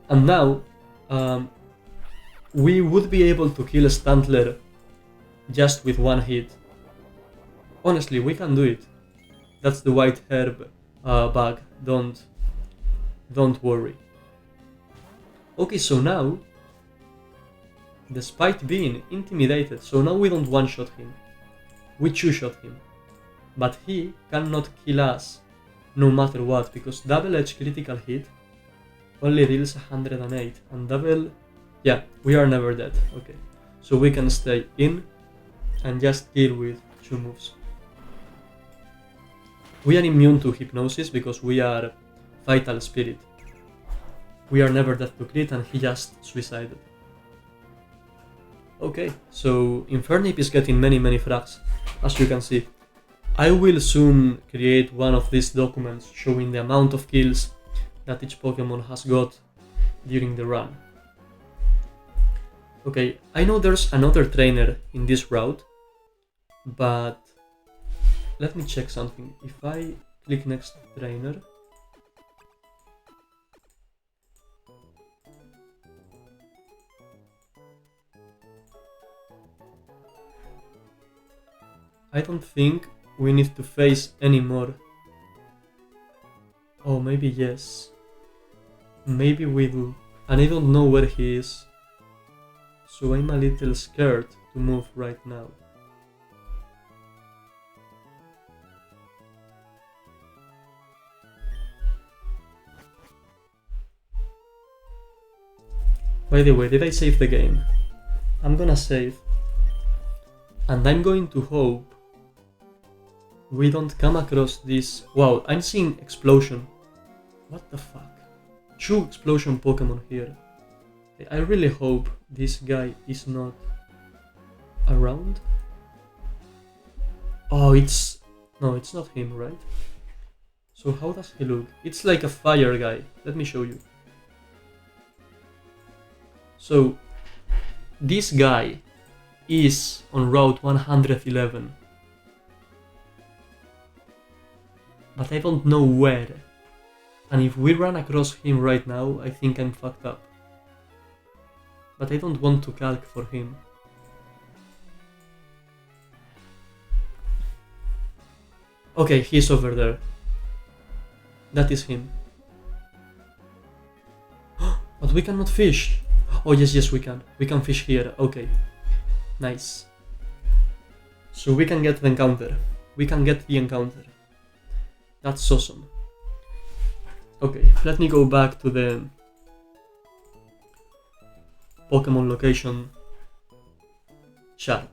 And now, we would be able to kill a Stantler just with one hit. Honestly, we can do it. That's the White Herb bug, don't worry. Okay, so now, despite being intimidated, so now we don't one-shot him, we two-shot him, but he cannot kill us no matter what, because double edge critical hit only deals 108, and double, yeah, we are never dead. Okay, so we can stay in and just kill with 2 moves. We are immune to Hypnosis because we are Vital Spirit. We are never dead to crit and he just suicided. Okay, so Infernape is getting many frags, as you can see. I will soon create one of these documents showing the amount of kills that each Pokemon has got during the run. Okay, I know there's another trainer in this route, but let me check something. If I click next trainer, I don't think we need to face any more. Oh, maybe yes. Maybe we do. And I don't know where he is. So I'm a little scared to move right now. By the way, did I save the game? I'm gonna save. And I'm going to hope we don't come across this. Wow, I'm seeing explosion. What the fuck? 2 explosion Pokemon here. I really hope this guy is not around. Oh, no, it's not him, right? So how does he look? It's like a fire guy. Let me show you. So this guy is on Route 111. But I don't know where. And if we run across him right now, I think I'm fucked up. But I don't want to calc for him. Okay, he's over there. That is him. But we cannot fish. Oh yes, we can. We can fish here. Okay. Nice. So we can get the encounter. We can get the encounter. That's awesome. Okay, let me go back to the Pokemon location chart.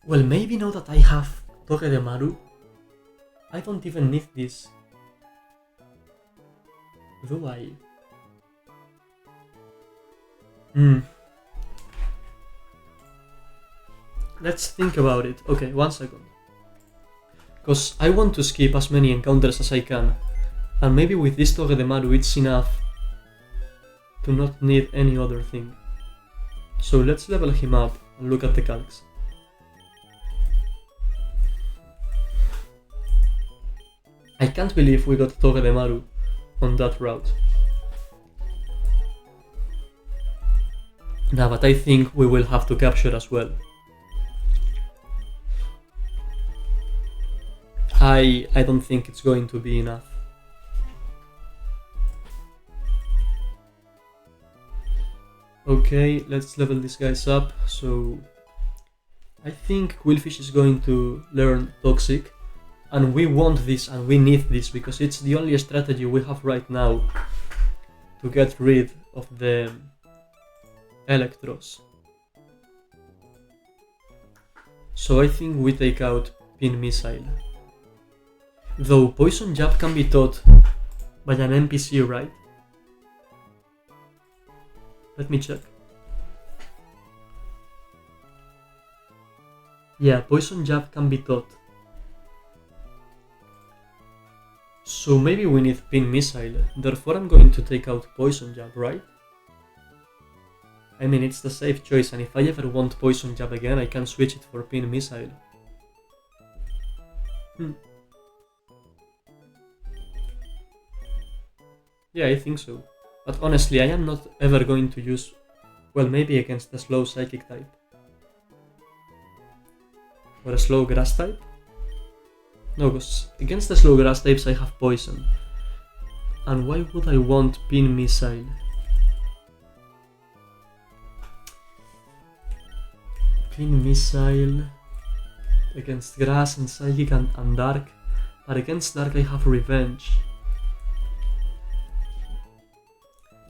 Well, maybe now that I have Togedemaru, I don't even need this. Do I? Let's think about it. Okay, 1 second. Because I want to skip as many encounters as I can. And maybe with this Togedemaru it's enough to not need any other thing. So let's level him up and look at the calcs. I can't believe we got Togedemaru on that route. Nah, but I think we will have to capture as well. I don't think it's going to be enough. Okay, let's level these guys up. So I think Quillfish is going to learn Toxic, and we want this and we need this because it's the only strategy we have right now to get rid of the Electros. So I think we take out Pin Missile. Though Poison Jab can be taught by an NPC, right? Let me check. Yeah, Poison Jab can be taught. So maybe we need Pin Missile, therefore I'm going to take out Poison Jab, right? I mean, it's the safe choice, and if I ever want Poison Jab again, I can switch it for Pin Missile. Yeah, I think so. But honestly, I am not ever going to use... Well, maybe against the slow Psychic type. Or a slow Grass type? No, because against the slow Grass types I have Poison. And why would I want Pin Missile? Pin Missile against Grass and Psychic and Dark. But against Dark I have Revenge.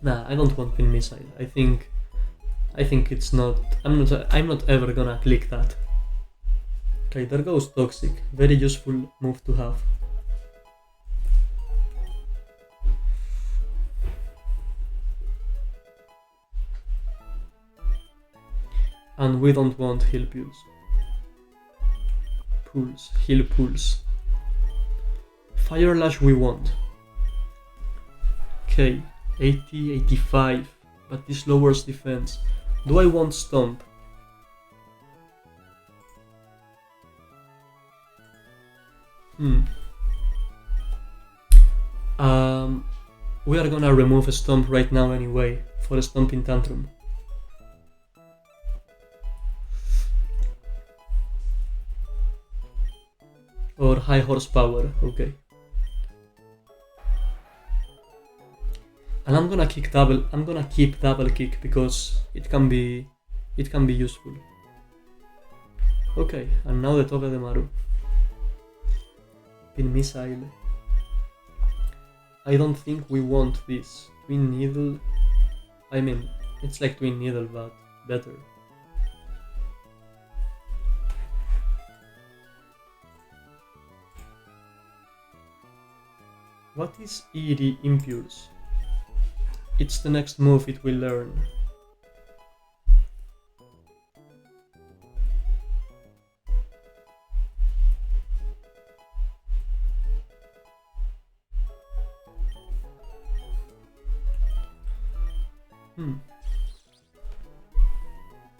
Nah, I don't want Pin Missile. I think it's not... I'm not ever gonna click that. Okay, there goes Toxic. Very useful move to have. And we don't want Heal Pulse. Heal Pulse. Fire Lash we want. Okay. 80, 85, but this lowers defense. Do I want Stomp? We are gonna remove a Stomp right now anyway, for a Stomping Tantrum. Or High Horsepower, okay. And I'm gonna keep double kick because it can be useful. Okay, and now the Togedemaru. Pin Missile. I don't think we want this. Twin Needle. I mean, it's like Twin Needle, but better. What is ED Impulse? It's the next move it will learn.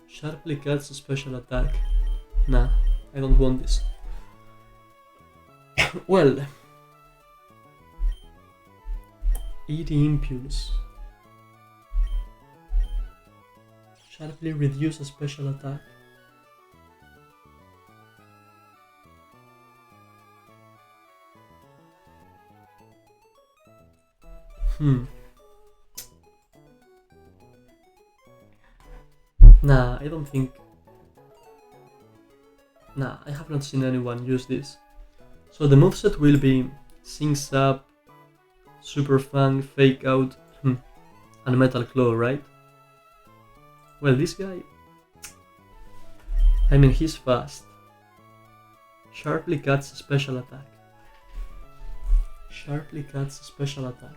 Sharply cuts a special attack. Nah, I don't want this. Well, ED Impulse. Sharply reduce a special attack. Nah, I don't think. Nah, I have not seen anyone use this. So the moveset will be Syncs Up, Super Fang, Fake Out, and Metal Claw, right? Well, this guy. I mean, he's fast. Sharply cuts a special attack. Sharply cuts a special attack.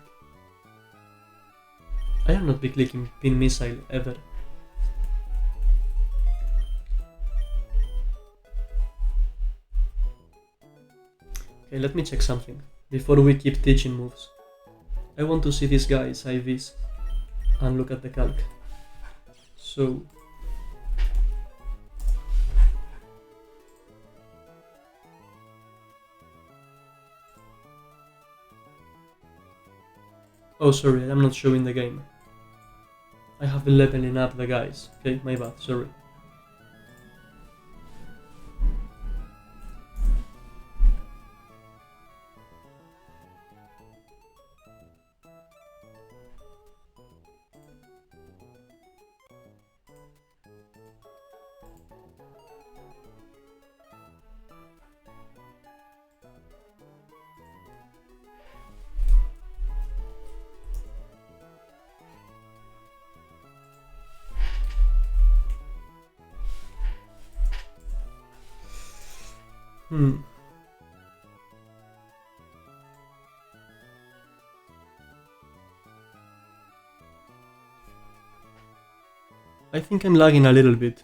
I am not be clicking Pin Missile ever. Okay, let me check something before we keep teaching moves. I want to see this guy's IVs and look at the calc. So oh, sorry, I'm not showing the game. I have been leveling up the guys. Okay, my bad, sorry. I think I'm lagging a little bit.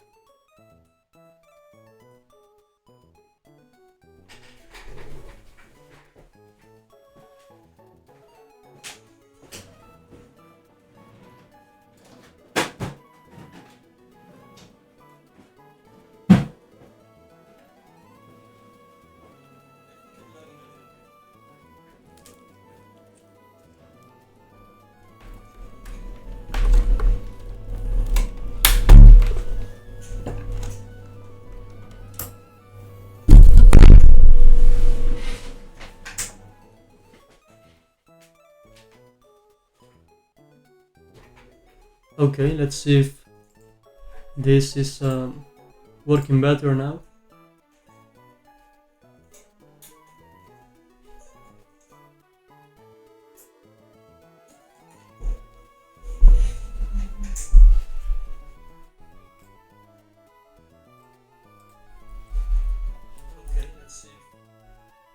Okay, let's see if this is working better now.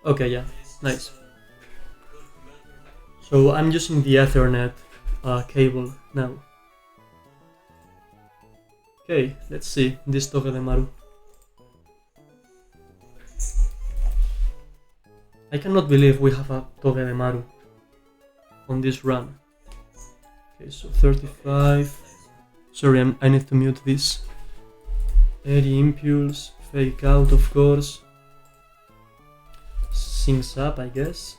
Okay, yeah, nice. So I'm using the Ethernet cable now. Okay, let's see this Togedemaru. I cannot believe we have a Togedemaru on this run. Okay, so 35. Sorry, I need to mute this. Airy Impulse, Fake Out, of course. Syncs Up, I guess.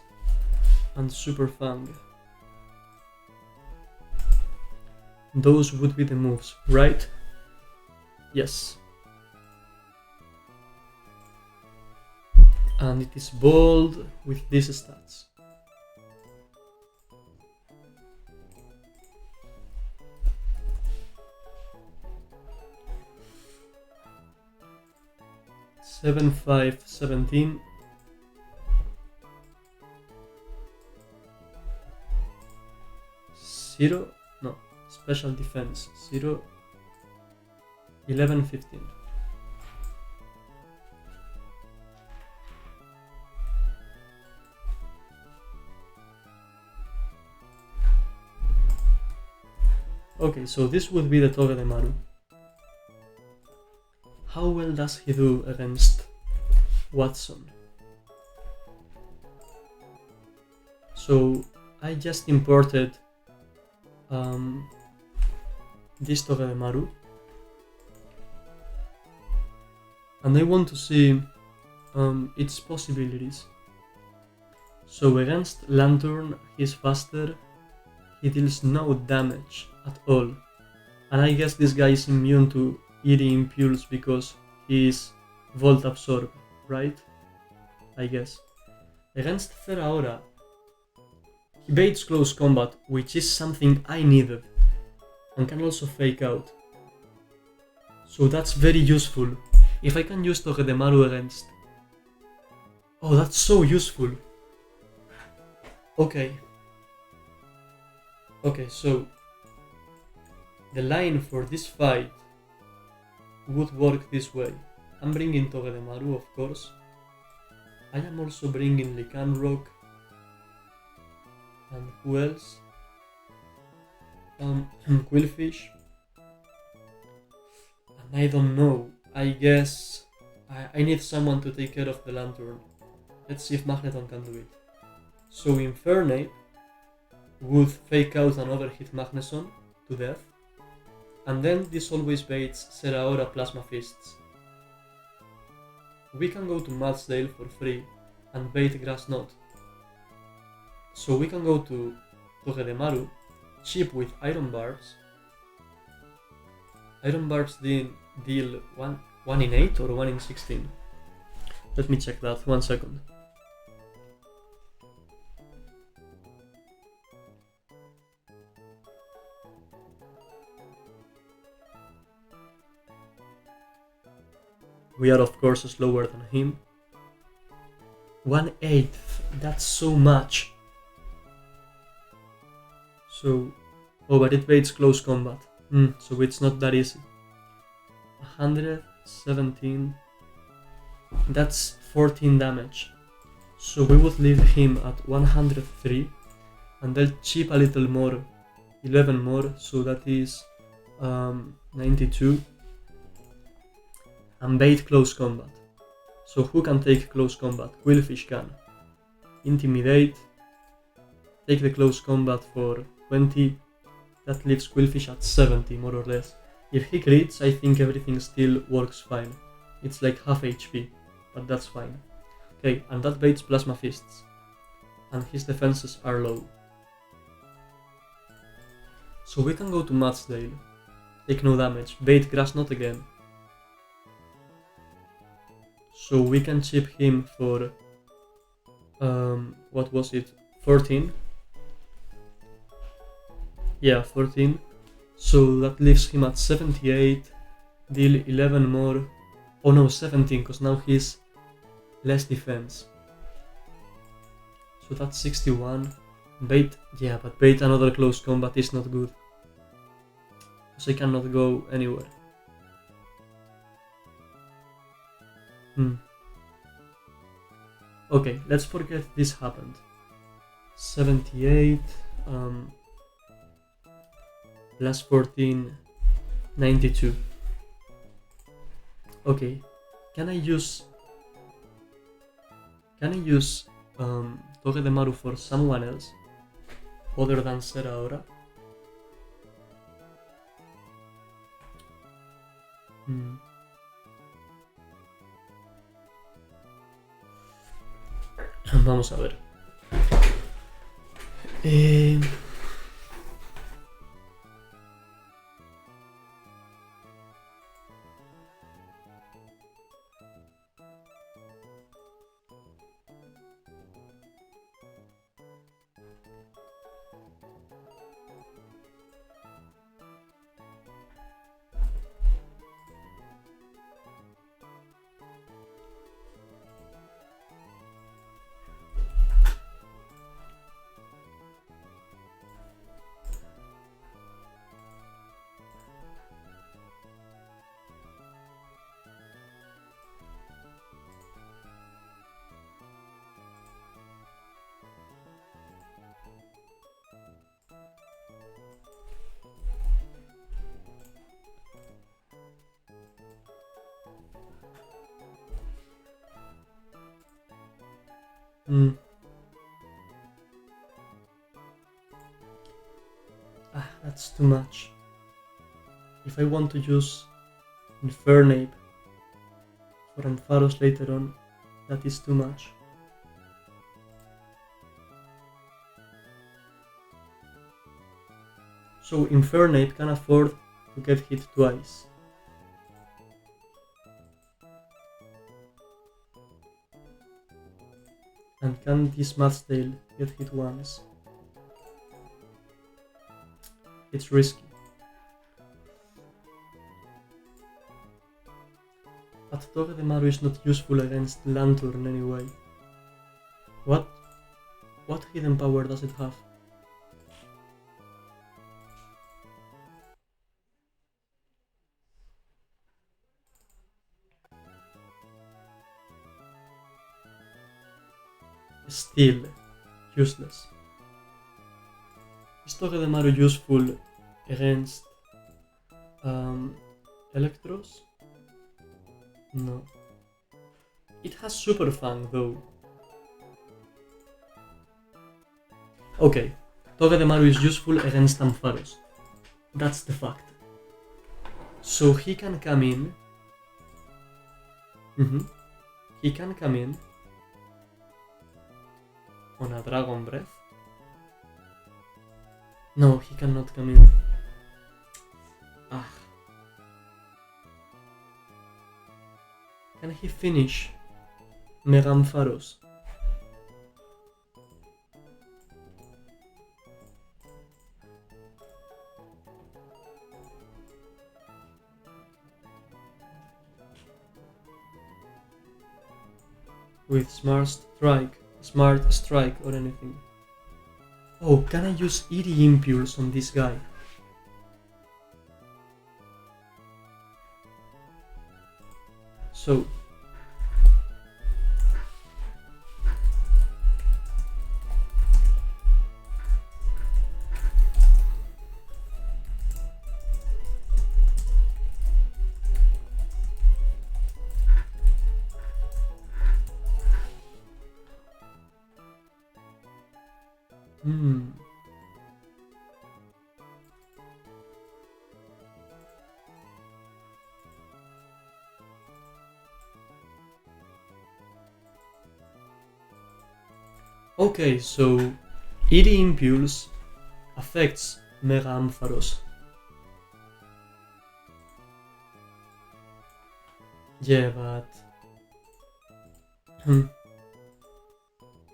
And Super Fang. Those would be the moves, right? Yes. And it is bold with these stats. Seven, 5, 17. Zero, no, special defense, 0, 11, 15. Okay, so this would be the Togedemaru. How well does he do against Watson? So I just imported this Togedemaru, and I want to see its possibilities. So against Lantern, he's faster, he deals no damage at all, and I guess this guy is immune to Eerie Impulse because he is Volt Absorb, right? I guess. Against Theraora, he baits close combat, which is something I needed, and can also fake out. So that's very useful. If I can use Togedemaru against... Oh, that's so useful. Okay. Okay, so the line for this fight would work this way. I'm bringing Togedemaru, of course. I am also bringing Lycanroc. And who else? Quillfish. And I don't know. I guess I need someone to take care of the Lantern. Let's see if Magneton can do it. So Infernape would fake out and overhit Magneton to death. And then this always baits Zeraora Plasma Fists. We can go to Matsdale for free and bait Grass Knot. So we can go to Togedemaru, cheap with Iron Barbs. Iron Barbs deal 1 in 8 or 1 in 16. Let me check that, 1 second. We are of course slower than him. 1/8, that's so much. So, oh, but it baits close combat. So it's not that easy. 117, that's 14 damage. So we would leave him at 103, and they'll chip a little more, 11 more, so that is 92. And bait close combat. So who can take close combat? Quillfish can. Intimidate. Take the close combat for 20. That leaves Quillfish at 70 more or less. If he crits, I think everything still works fine. It's like half HP, but that's fine. Okay, and that baits Plasma Fists. And his defenses are low. So we can go to Matsdale. Take no damage. Bait Grass Knot again. So we can chip him for, what was it, 14? Yeah, 14. So that leaves him at 78, deal 11 more, oh no, 17, because now he's less defense. So that's 61, bait, yeah, but bait another close combat is not good. Because I cannot go anywhere. Okay, let's forget this happened. 78, plus 14, 92. Okay, can I use Togedemaru for someone else other than Zeraora? Vamos a ver. That's too much. If I want to use Infernape for Ampharos later on, that is too much. So Infernape can afford to get hit twice. And can this Mudsdale get hit once? It's risky. But Togedemaru is not useful against Lanturn anyway. What hidden power does it have? Still useless. Is Togedemaru useful against Electros? No. It has Super Fang though. Okay, Togedemaru is useful against Ampharos. That's the fact. So he can come in. He can come in on a Dragon Breath. No, he cannot come in. Can he finish Mega Ampharos? With Smart Strike or anything. Oh, can I use Eerie Impulse on this guy? So okay, so Eerie Impulse affects Mega Ampharos. Yeah, but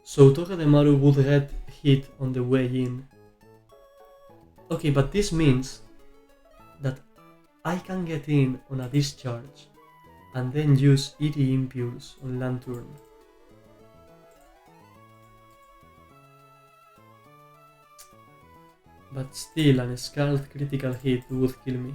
so Togedemaru would get hit on the way in. Okay, but this means that I can get in on a discharge and then use Eerie Impulse on Lanturn. But still, an Scald critical hit would kill me.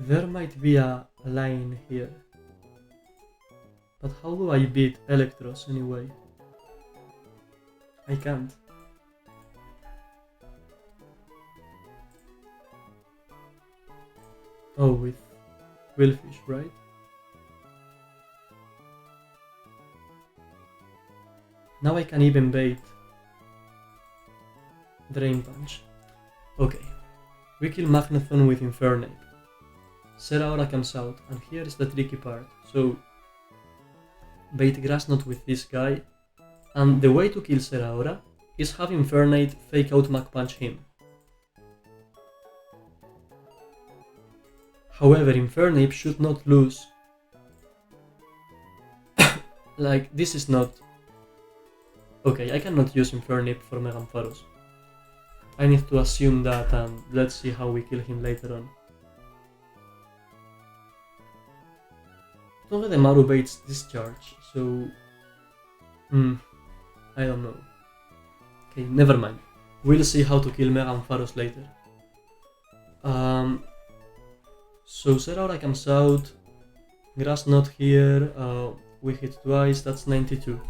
There might be a line here. But how do I beat Electros anyway? I can't. Oh, with Willfish, right? Now I can even bait Drain Punch. Okay, we kill Magneton with Infernape. Zeraora comes out, and here is the tricky part. So, bait Grass Knot with this guy, and the way to kill Zeraora is have Infernape fake out Mach Punch him. However, Infernape should not lose. Like, this is not... Okay, I cannot use Infernape for Mega Ampharos. I need to assume that, and let's see how we kill him later on. Togedemaru baits Discharge, so... I don't know. Okay, never mind. We'll see how to kill Mega Ampharos later. So Zeraora comes out, Grass Knot here, we hit twice, that's 92.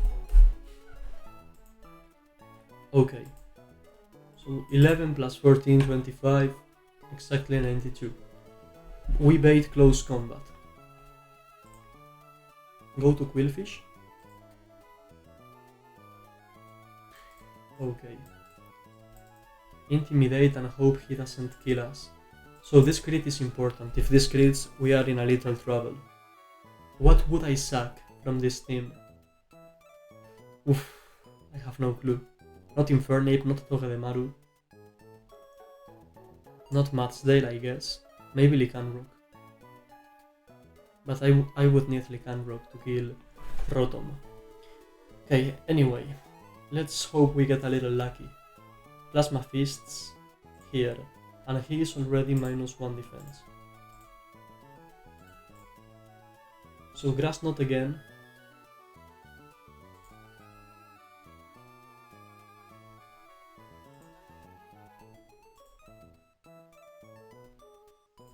Okay, So 11 plus 14, 25, exactly 92. We bait close combat. Go to Quillfish. Okay. Intimidate and hope he doesn't kill us. So this crit is important. If this crits, we are in a little trouble. What would I sack from this team? Oof, I have no clue. Not Infernape, not Togedemaru. Not Matzdale, I guess. Maybe Lycanroc. But I would need Lycanroc to kill Rotom. Okay, anyway. Let's hope we get a little lucky. Plasma Fists here. And he is already -1 defense. So Grass Knot again.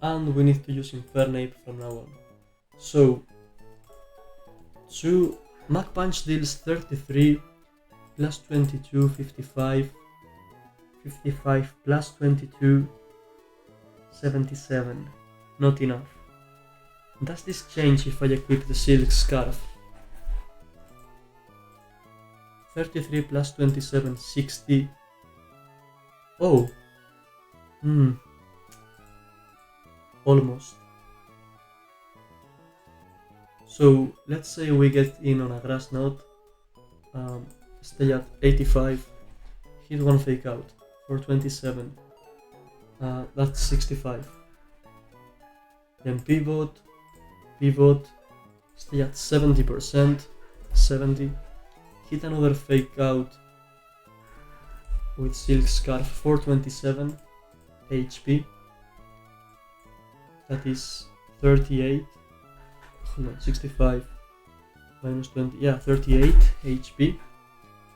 And we need to use Infernape from now on. So, Mach Punch deals 33, plus 22, 55, 55 plus 22, 77. Not enough. Does this change if I equip the Silk Scarf? 33 plus 27, 60. Oh. Almost. So let's say we get in on a Grass Knot, stay at 85, hit one Fake Out for 27, that's 65. Then pivot, stay at 70%, 70, hit another Fake Out with Silk Scarf for 27 HP, that is 38. No, 65 minus 20, yeah, 38 HP.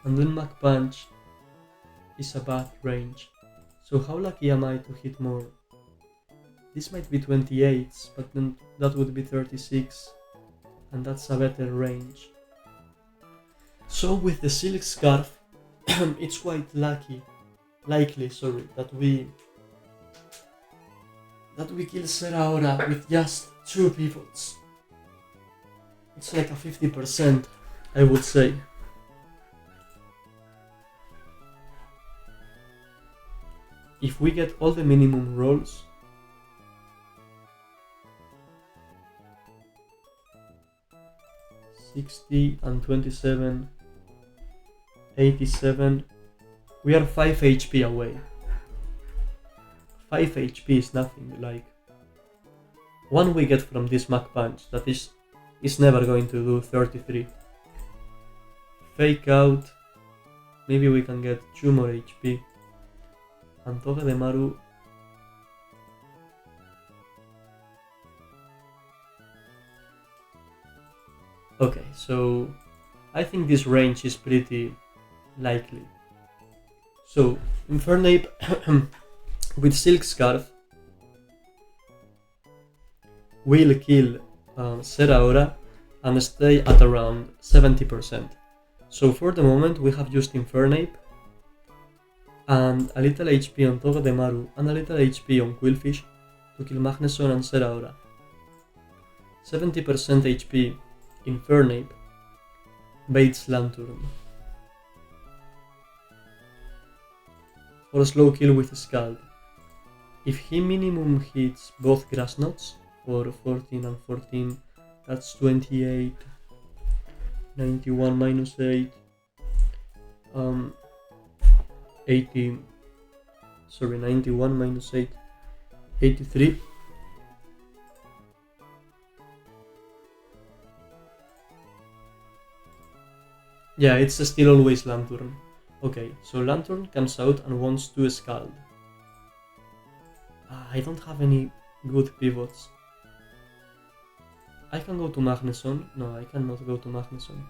And then Mach Punch is a bad range. So how lucky am I to hit more? This might be 28, but then that would be 36, and that's a better range. So with the Silk Scarf, it's quite likely that we kill Zeraora with just 2 pivots. It's like a 50%, I would say. If we get all the minimum rolls, $60 and 27, 87, we are 5 HP away. 5 HP is nothing, like one we get from this Mach Punch, that is never going to do 33. Fake Out, maybe we can get 2 more HP. And Togedemaru, okay, so I think this range is pretty likely. So Infernape with Silk Scarf will kill Zeraora and stay at around 70%. So for the moment we have used Infernape and a little HP on Togedemaru and a little HP on Quillfish to kill Magneson and Zeraora. 70% HP Infernape baits Lanturn for a slow kill with Scald. If he minimum hits both Grass Knots for 14 and 14, that's 28, 91 minus 8, 80, sorry, 91 minus 8, 83. Yeah, it's still always Lanturn. Okay, so Lanturn comes out and wants to Scald. I don't have any good pivots. I can go to Magneson. No, I cannot go to Magneson.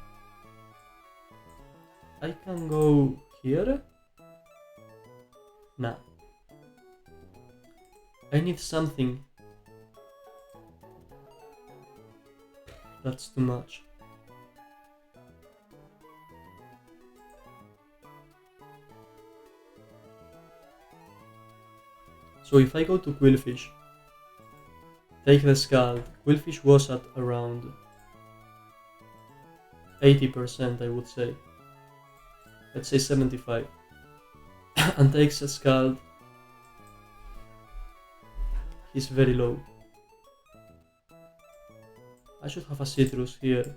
I can go here? Nah. I need something. That's too much. So if I go to Quillfish, take the Scald, Quillfish was at around 80%, I would say. Let's say 75. And takes a Scald, he's very low. I should have a citrus here.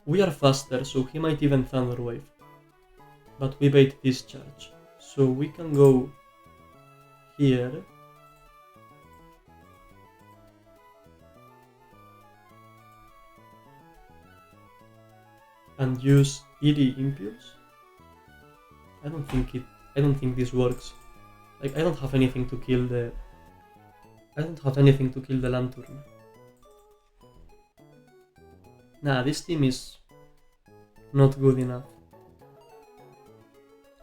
We are faster, so he might even Thunder Wave. But we bait Discharge. So we can go here. And use Eerie Impulse. I don't think this works. Like, I don't have anything to kill the Lantern. Nah, this team is not good enough.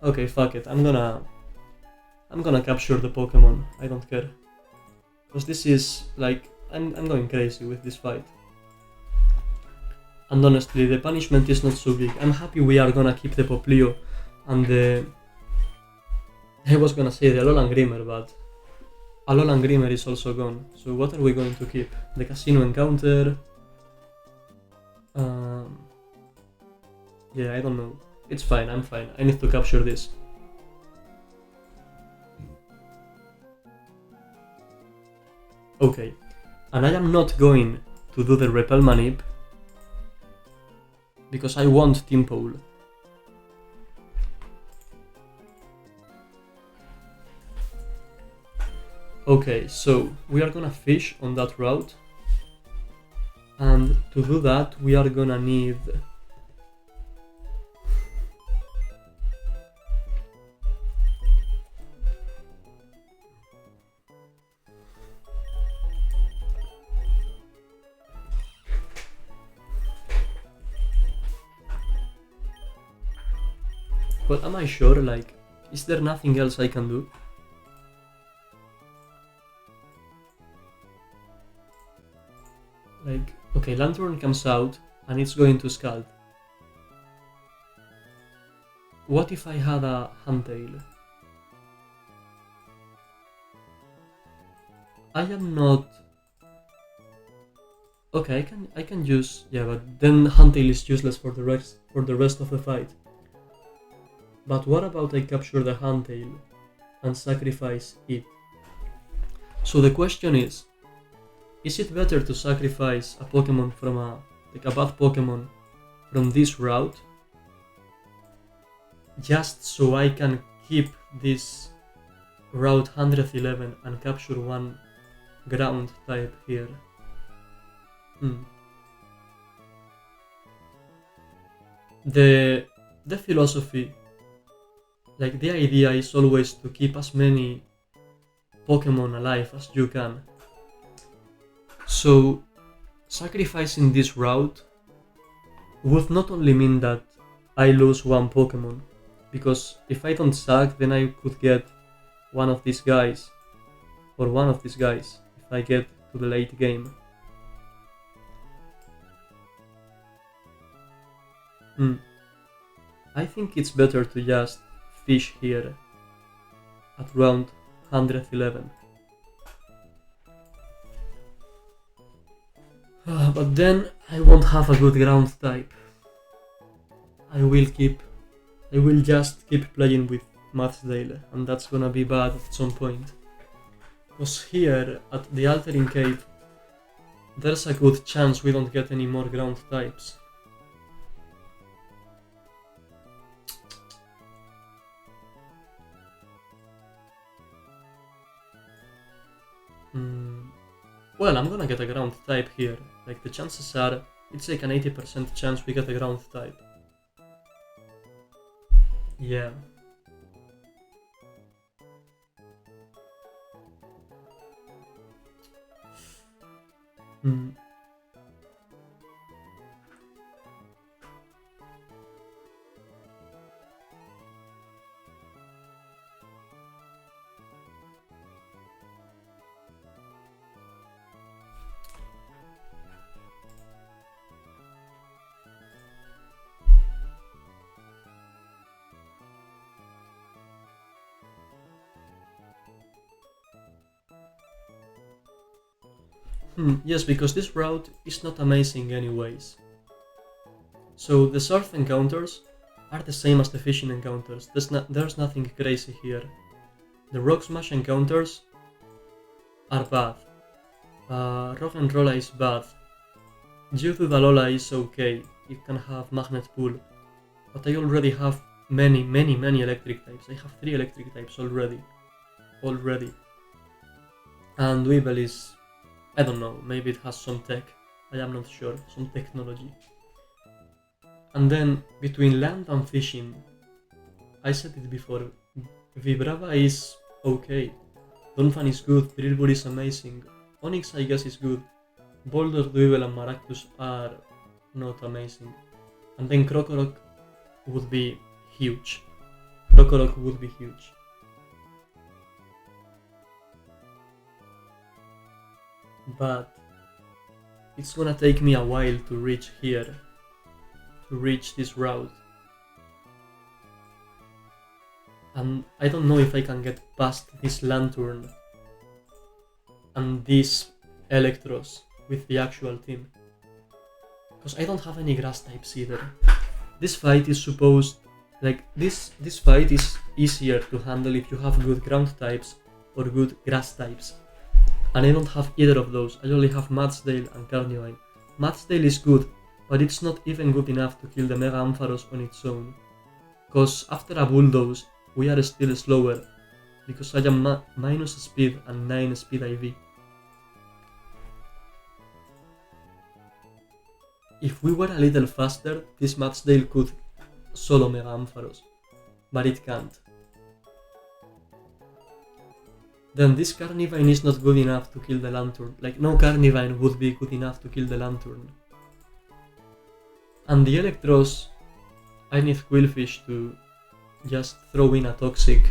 Okay, fuck it. I'm gonna capture the Pokemon. I don't care. Because this is like I'm going crazy with this fight. And honestly, the punishment is not so big. I'm happy we are gonna keep the Poplio and the... I was gonna say the Alolan Grimer, but Alolan Grimer is also gone. So what are we going to keep? The Casino Encounter? Yeah, I don't know. It's fine, I'm fine. I need to capture this. Okay. And I am not going to do the Repel Manip because I want Team Pole. Okay, so we are gonna fish on that route. And to do that, we are gonna need... But am I sure, like, is there nothing else I can do? Like, okay, Lantern comes out and it's going to Scald. What if I had a Handtail? I am not... Okay, I can use... Yeah, but then Handtail is useless for the rest of the fight. But what about I capture the Handtail and sacrifice it? So the question is it better to sacrifice a Pokemon from a bad Pokemon from this route just so I can keep this route 111 and capture one ground type here? The philosophy, like the idea is always to keep as many Pokemon alive as you can. So sacrificing this route would not only mean that I lose one Pokemon, because if I don't sack, then I could get one of these guys, or one of these guys, if I get to the late game. I think it's better to just fish here at round 111. But then I won't have a good ground type. I will just keep playing with Matsdale, and that's gonna be bad at some point. Because here at the Altering Cave, there's a good chance we don't get any more ground types. Well, I'm gonna get a ground type here. Like, the chances are, it's like an 80% chance we get a ground type. Yeah. Yes, because this route is not amazing anyways. So the surf encounters are the same as the fishing encounters. There's nothing crazy here. The rock smash encounters are bad. Rock and roller is bad. Dalola is okay. It can have magnet pull. But I already have many electric types. I have 3 electric types already. And Weevil is, I don't know, maybe it has some tech. I am not sure, some technology. And then between land and fishing, I said it before, Vibrava is okay. Donphan is good, Drillbur is amazing. Onyx I guess is good. Boulder, Weevil and Maractus are not amazing. And then Krokorok would be huge. But it's gonna take me a while to reach here, to reach this route. And I don't know if I can get past this Lantern and these Electros with the actual team. Because I don't have any grass types either. This fight is supposed, this fight is easier to handle if you have good ground types or good grass types. And I don't have either of those. I only have Matsdale and Carnivine. Matsdale is good, but it's not even good enough to kill the Mega Ampharos on its own. Cause after a Bulldoze, we are still slower, because I am minus speed and 9 speed IV. If we were a little faster, this Matsdale could solo Mega Ampharos, but it can't. Then this Carnivine is not good enough to kill the Lantern. No Carnivine would be good enough to kill the Lantern. And the Electros, I need Quillfish to just throw in a Toxic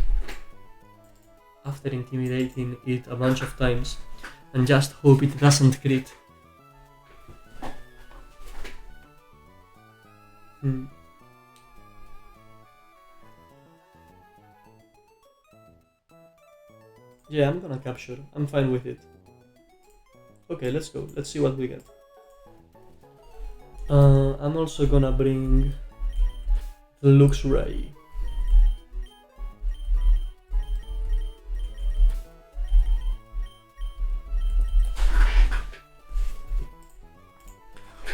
after intimidating it a bunch of times and just hope it doesn't crit. Yeah, I'm gonna capture. I'm fine with it. Okay, let's go. Let's see what we get. I'm also gonna bring the Luxray.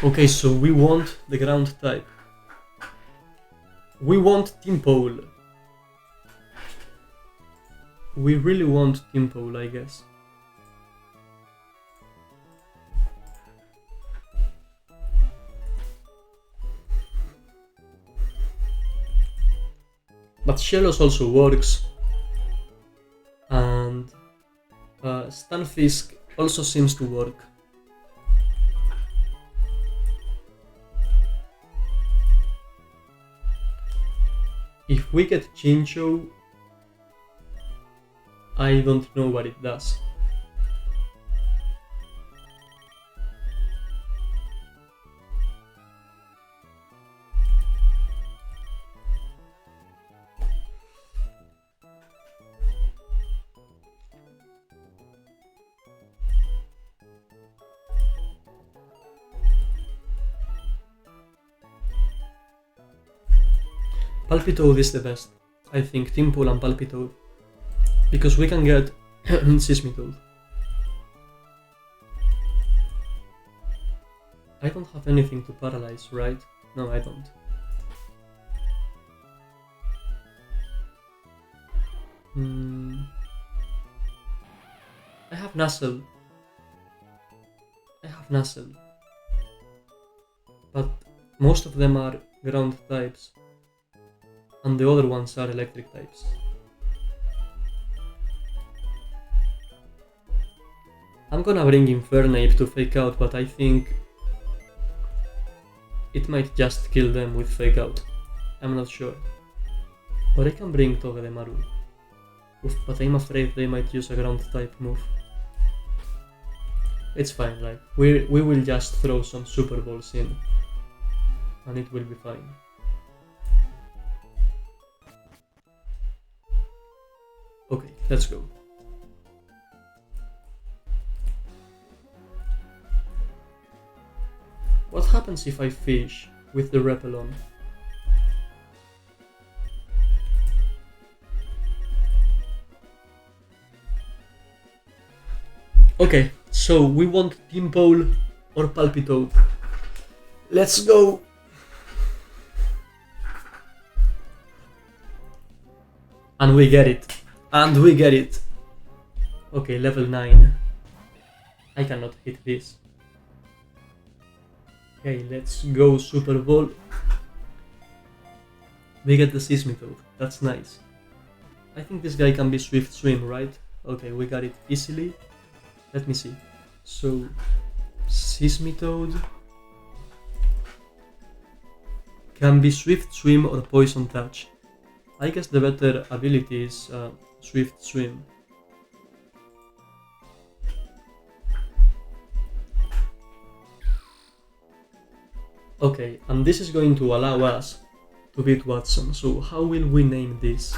Okay, so we want the ground type. We want Team Pole. We really want Team Pole, I guess. But Shellos also works. And Stunfisk also seems to work. If we get Chinchou, I don't know what it does. Palpitoad is the best. I think Team Pole and Palpitoad. Because we can get Sismitoad. I don't have anything to paralyze, right? No, I don't. I have Nuzzle. But most of them are ground types. And the other ones are electric types. I'm gonna bring Infernape to fake out, but I think it might just kill them with fake out. I'm not sure. Or I can bring Togedemaru. But I'm afraid they might use a ground type move. It's fine, we will just throw some Super Balls in. And it will be fine. Okay, let's go. What happens if I fish with the repel on? Okay, so we want Pimpole or Palpitoad. Let's go! And we get it. And we get it. Okay, level 9. I cannot hit this. Okay, let's go Super Ball. We get the Seismitoad. That's nice. I think this guy can be Swift Swim, right? Okay, we got it easily. Let me see. So, Seismitoad can be Swift Swim or Poison Touch. I guess the better ability is Swift Swim. Okay, and this is going to allow us to beat Watson. So how will we name this?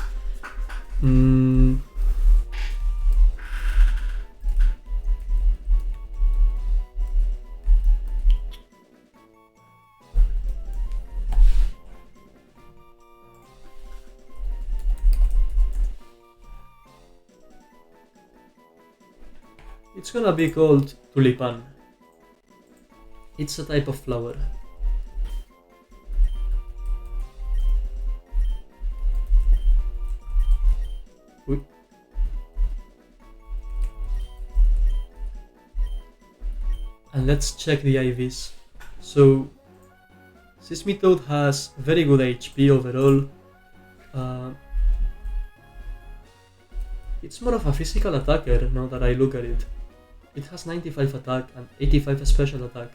It's gonna be called Tulipan. It's a type of flower. And let's check the IVs. So, Seismitoad has very good HP overall. It's more of a physical attacker now that I look at it. It has 95 attack and 85 special attack.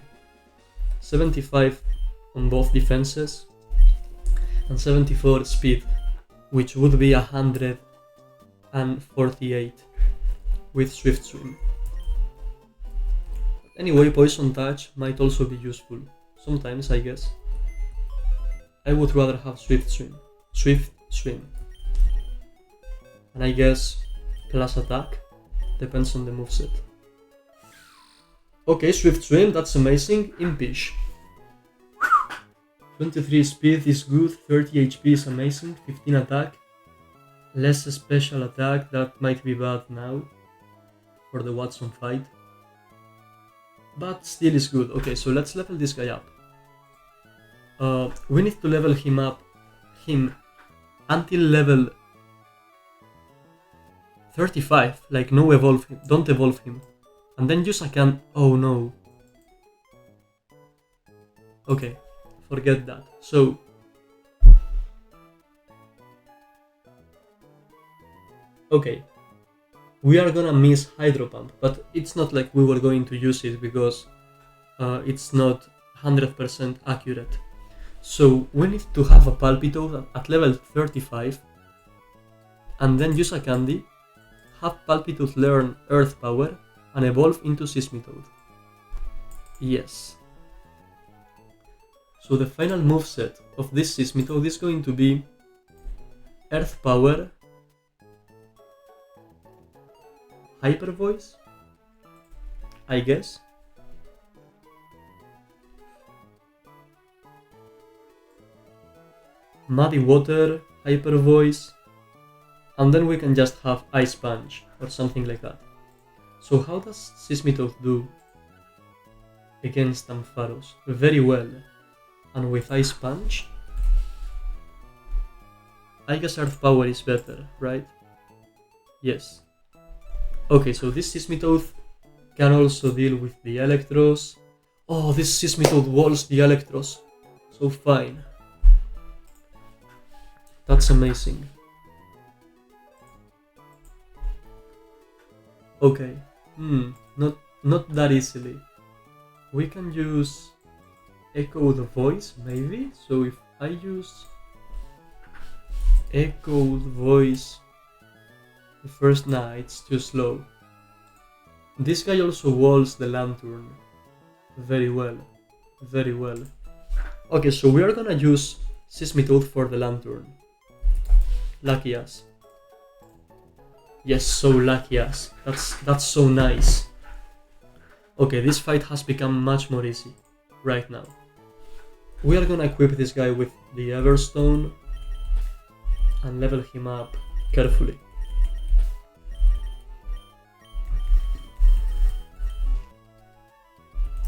75 on both defenses and 74 speed, which would be 148 with Swift Swim. Anyway, Poison Touch might also be useful. Sometimes, I guess. I would rather have Swift Swim. And I guess plus attack. Depends on the moveset. Okay, Swift Swim, that's amazing. Impish. 23 speed is good, 30 HP is amazing, 15 attack. Less special attack, that might be bad now for the Watson fight. But still is good. Okay, so let's level this guy up. We need to level him until level 35. Like, no evolve him. Don't evolve him. And then use a can. Oh no. Okay, forget that. So, okay. We are gonna miss Hydro Pump, but it's not like we were going to use it because it's not 100% accurate. So we need to have a Palpitoad at level 35 and then use a candy, have Palpitoad learn Earth Power and evolve into Seismitoad. Yes. So the final moveset of this Seismitoad is going to be Earth Power, Hyper Voice, I guess. Muddy Water, Hyper Voice, and then we can just have Ice Punch or something like that. So how does Seismitoad do against Ampharos? Very well. And with Ice Punch, I guess Earth Power is better, right? Yes. Okay, so this Seismitoad can also deal with the Electros. Oh, this Seismitoad walls the Electros. So fine. That's amazing. Okay. Not that easily. We can use Echo the Voice, maybe? So if I use Echo the Voice, the first, it's too slow. This guy also walls the Lantern. Very well. Very well. Okay, so we are gonna use Seismitoad for the Lantern. Lucky us. Yes, so lucky us. That's so nice. Okay, this fight has become much more easy. right now. We are gonna equip this guy with the Everstone and level him up carefully.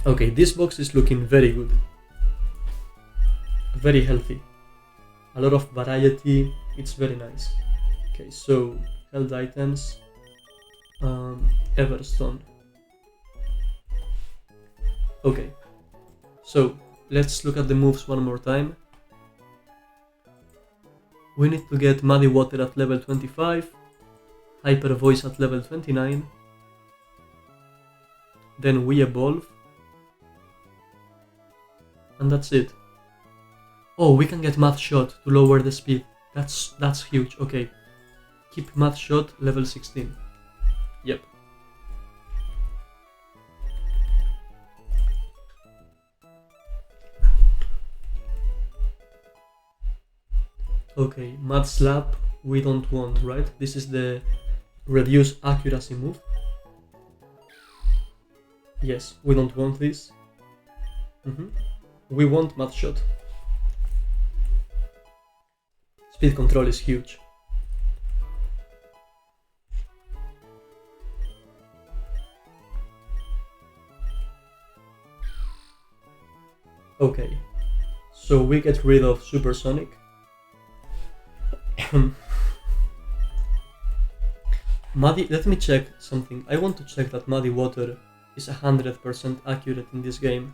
Okay, this box is looking very good. Very healthy. A lot of variety, it's very nice. Okay, so held items, Everstone. Okay, so let's look at the moves one more time. We need to get Muddy Water at level 25, Hyper Voice at level 29, then we evolve, and that's it. Oh, we can get Math Shot to lower the speed. That's huge. Okay, keep Math Shot level 16. Yep. Okay, Mud Slap we don't want, right? This is the reduce accuracy move. Yes, we don't want this. We want Mud Shot. Speed control is huge. Okay, so we get rid of Supersonic. Let me check something. I want to check that Muddy Water is 100% accurate in this game.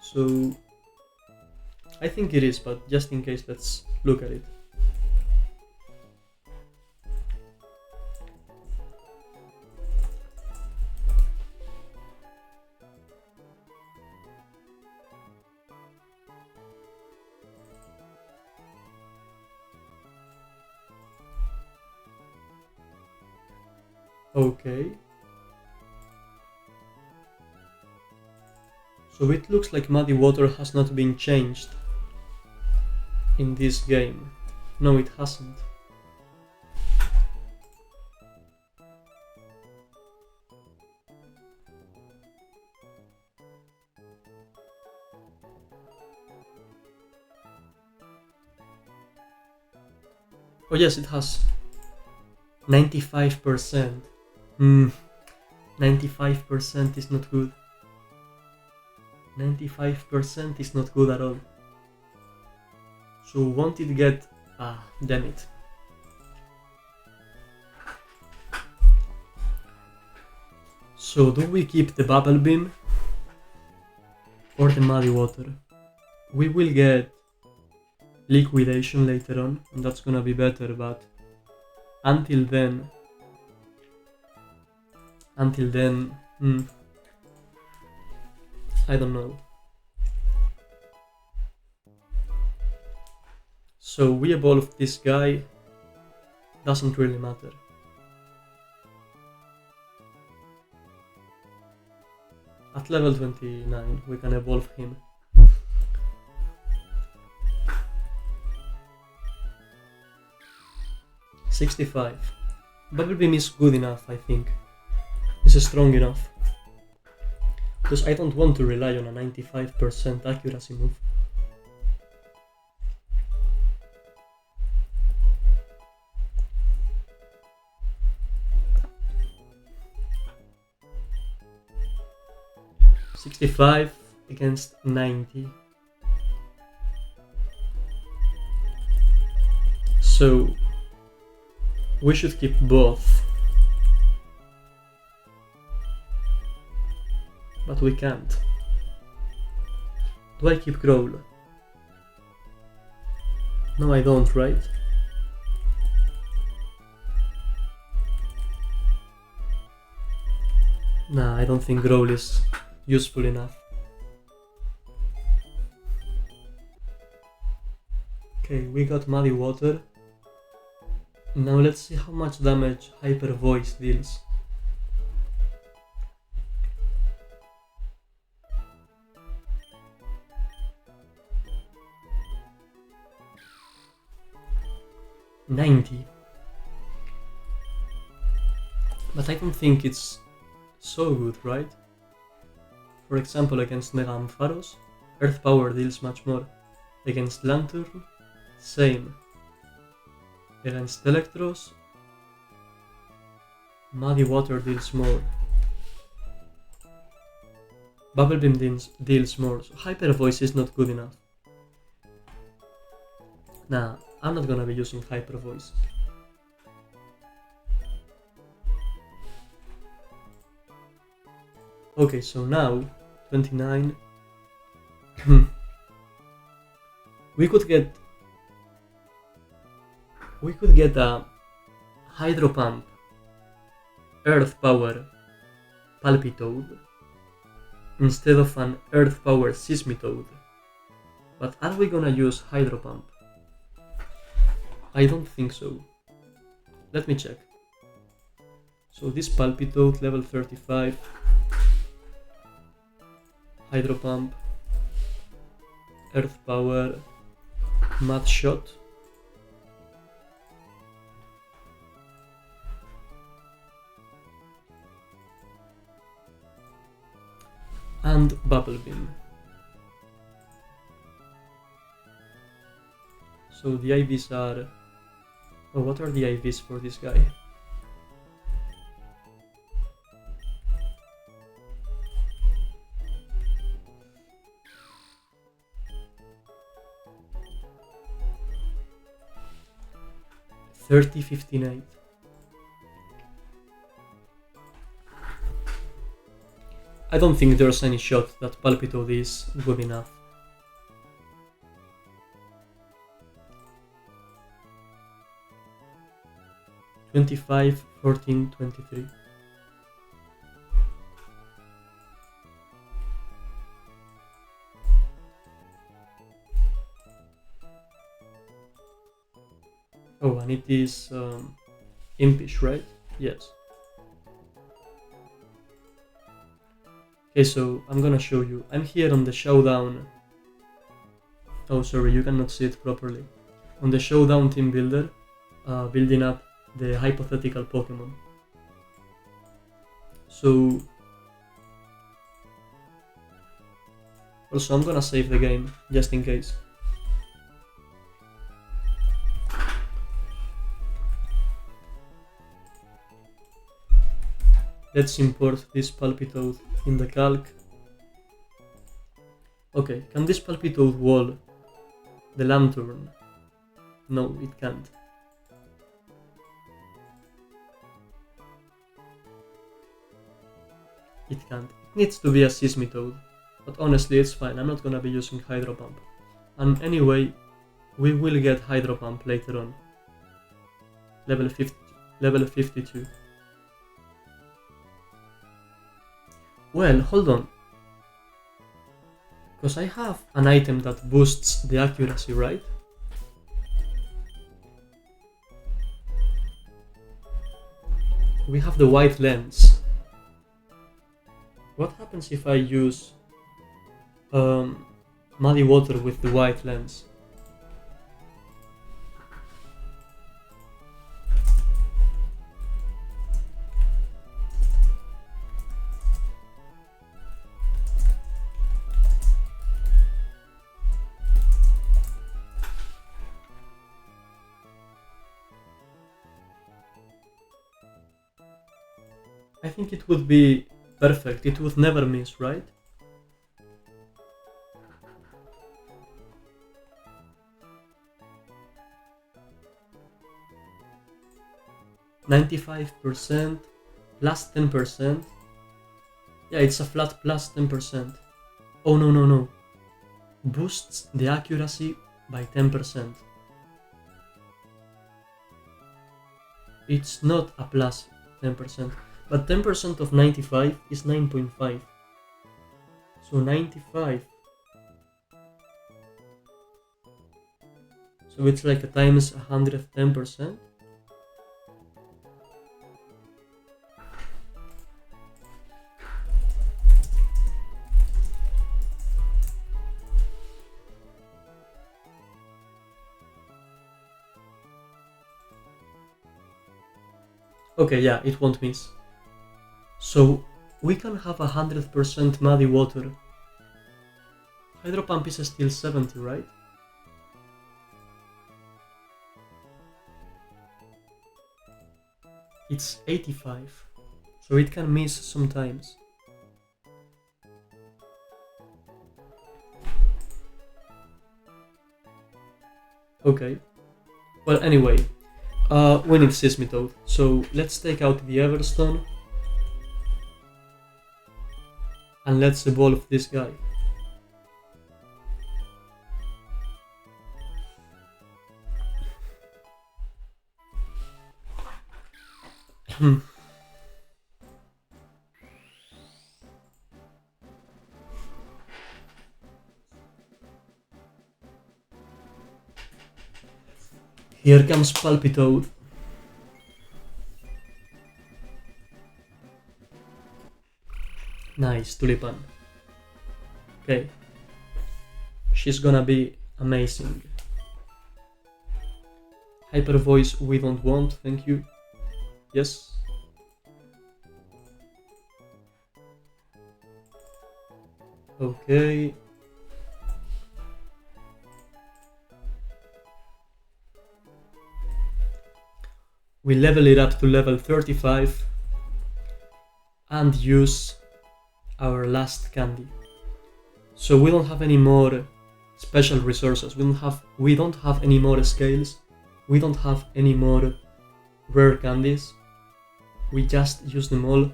So I think it is, but just in case, let's look at it. Okay. So it looks like Muddy Water has not been changed in this game. No, it hasn't. Oh yes, it has. 95%. 95% is not good. 95% is not good at all. So won't it get... damn it. So do we keep the Bubble Beam or the Muddy Water? We will get Liquidation later on, and that's gonna be better, but until then, I don't know. So we evolved this guy, doesn't really matter. At level 29 we can evolve him. $65. Bubble Beam is good enough, I think. It's strong enough. Because I don't want to rely on a 95% accuracy move. $65 against 90. So we should keep both. But we can't. Do I keep Growl? No, I don't, right? Nah, I don't think Growl is useful enough. Okay, we got Muddy Water. Now let's see how much damage Hyper Voice deals. $90. But I don't think it's so good, right? For example, against Mega Ampharos, Earth Power deals much more. Against Lantern, same. Against Electros, Muddy Water deals more. Bubble Beam deals more, so Hyper Voice is not good enough. Nah, I'm not gonna be using Hyper Voice. Okay, so now, 29. we could get a Hydro Pump, Earth Power, Palpitoad, instead of an Earth Power Seismitoad. But are we gonna use Hydro Pump? I don't think so. Let me check. So this Palpitoad, level 35, Hydro Pump, Earth Power, Mud Shot. And Bubble Beam. So the IVs are... Oh, what are the IVs for this guy? $30.59. I don't think there's any shot that Palpitoad is good enough. $25, $14, $23. Oh, and it is impish, right? Yes. Okay, so I'm gonna show you. I'm here on the showdown. Oh, sorry, you cannot see it properly. On the showdown team builder, building up the hypothetical Pokemon. So also I'm gonna save the game just in case. Let's import this Palpitoad in the calc. Okay, can this Palpitoad wall the Lantern? No, it can't. It can't. It needs to be a Seismitoad. But honestly, it's fine. I'm not gonna be using Hydro Pump. And anyway, we will get Hydro Pump later on. Level 52. Well, hold on. Because I have an item that boosts the accuracy, right? We have the white lens. What happens if I use Muddy Water with the white lens? I think it would be perfect. It would never miss, right? %95% plus 10%. Yeah, it's a flat plus 10%. Oh no. Boosts the accuracy by 10%. It's not a plus 10%. But 10% of 95 is 9.5. So 95. So it's like a times 110%. Okay, yeah, it won't miss. So we can have 100% muddy water. Hydro Pump is still 70, right? It's 85, so it can miss sometimes. Okay, well anyway, we need Seismitoad, so let's take out the Everstone and let's evolve this guy. Here comes Palpitoad. Nice, Tulipan. Okay. She's gonna be amazing. Hyper Voice we don't want, thank you. Yes. Okay. We level it up to level 35 and use our last candy. So we don't have any more special resources. We don't have any more scales. We don't have any more rare candies. We just use them all,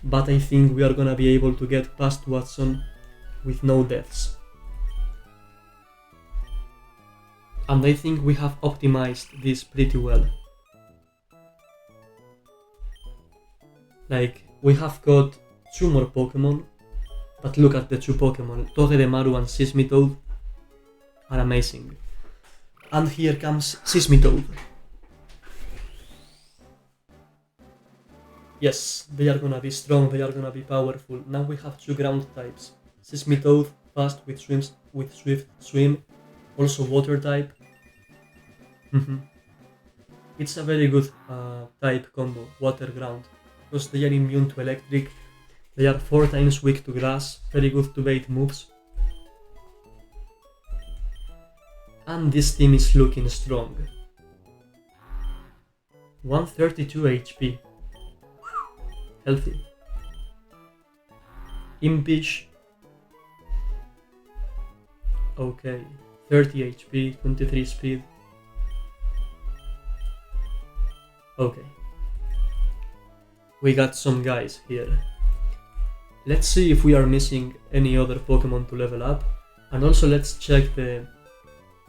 but I think we are gonna be able to get past Watson with no deaths. And I think we have optimized this pretty well. Like, we have got 2 more Pokemon, but look at the 2 Pokemon, Togedemaru and Seismitoad are amazing. And here comes Seismitoad. Yes, they are gonna be strong, they are gonna be powerful. Now we have 2 ground types. Seismitoad, fast with swift swim, also water type. It's a very good type combo, water ground, because they are immune to electric, they are 4 times weak to grass, very good to bait moves. And this team is looking strong. 132 HP. Healthy. Impish. Okay, 30 HP, 23 speed. Okay. We got some guys here. Let's see if we are missing any other Pokemon to level up. And also let's check the...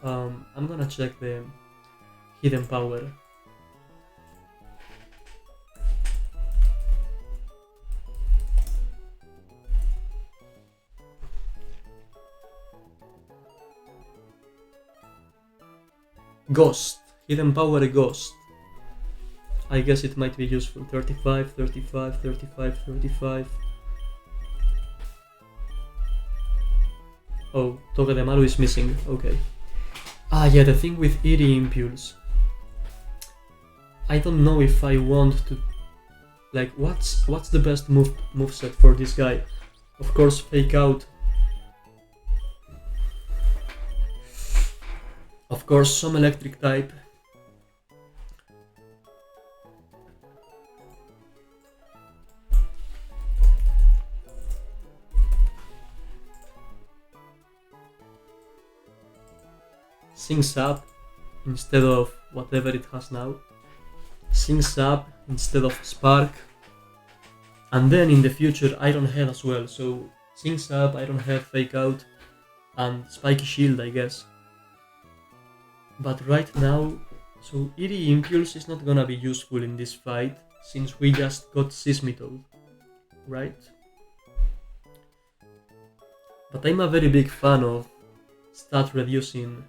I'm gonna check the hidden power. Ghost. Hidden power Ghost. I guess it might be useful. 35, 35, 35, 35. Oh, Togedemaru is missing. Okay. Ah, yeah, the thing with Eerie Impulse. I don't know if I want to... Like, what's the best moveset for this guy? Of course, Fake Out. Of course, some electric type. Syncs up instead of whatever it has now. Syncs up instead of Spark. And then in the future Iron Head as well. So Syncs up, Iron Head, Fake Out, and Spiky Shield, I guess. But right now, so Eerie Impulse is not gonna be useful in this fight since we just got Seismitoad, right? But I'm a very big fan of stat reducing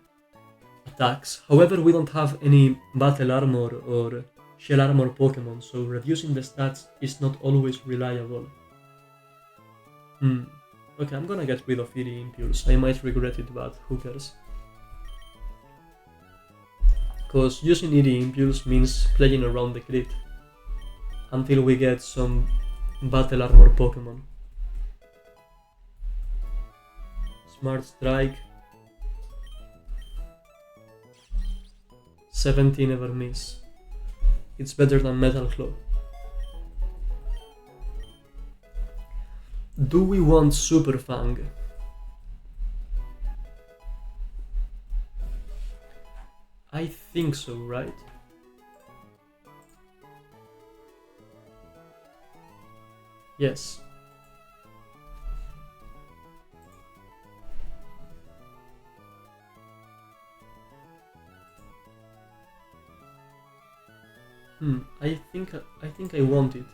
attacks. However, we don't have any battle armor or shell armor Pokemon, so reducing the stats is not always reliable. Okay, I'm gonna get rid of Eerie Impulse. I might regret it, but who cares? Because using Eerie Impulse means playing around the crit until we get some Battle Armor Pokemon. Smart Strike. 70 never miss. It's better than Metal Claw. Do we want Super Fang? I think so, right? Yes. I think I want it.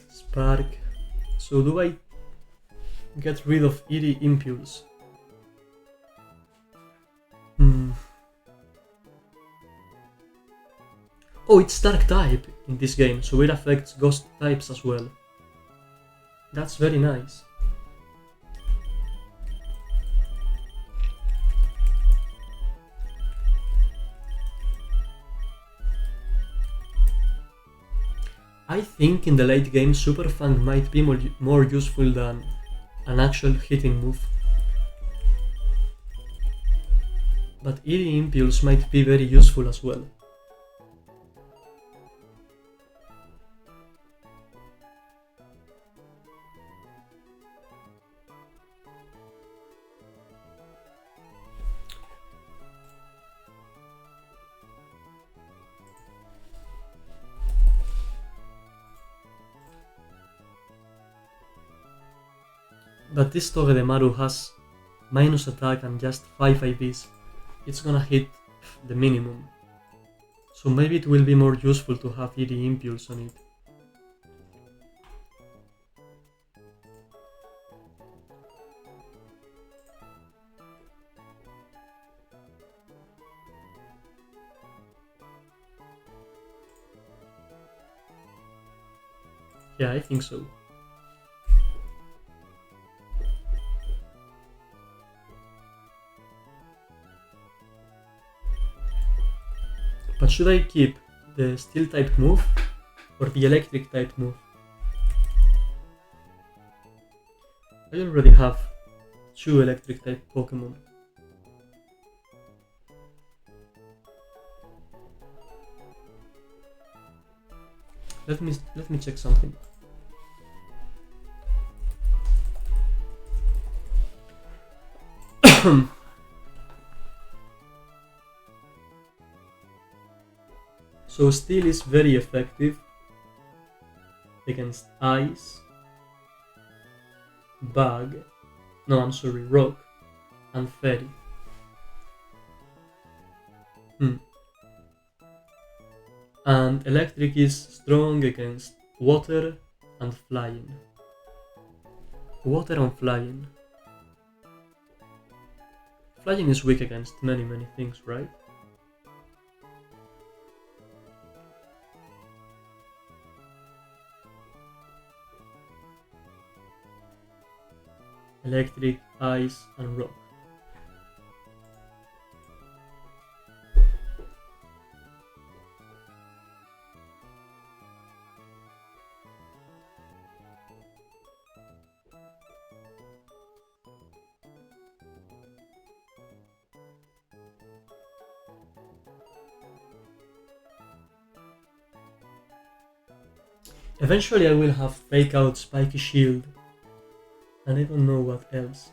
Spark. So do I get rid of Eerie Impulse? Oh, it's Dark type in this game, so it affects Ghost types as well. That's very nice. I think in the late game Super Fang might be more useful than an actual hitting move. But Eerie Impulse might be very useful as well. But this Togedemaru has minus attack and just 5 IVs. It's gonna hit the minimum. So maybe it will be more useful to have Eerie Impulse on it. Yeah, I think so. But should I keep the Steel type move or the Electric type move? I already have 2 Electric type Pokemon. Let me check something. So Steel is very effective against Ice, Bug, Rock, and Fairy. And Electric is strong against Water and Flying. Water and Flying. Flying is weak against many things, right? Electric, Ice, and Rock. Eventually I will have Fake Out Spiky Shield, and I don't know what else.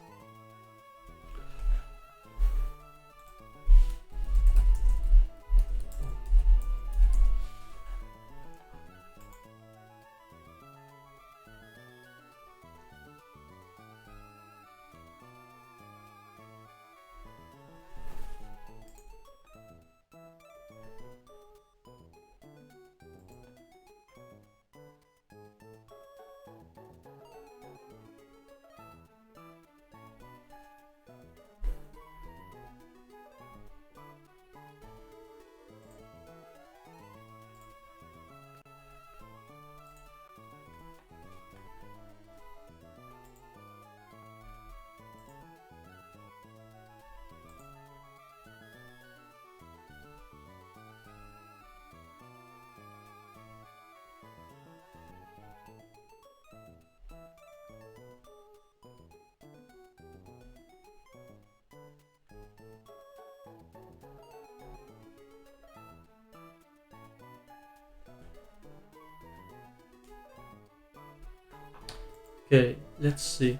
Okay, let's see.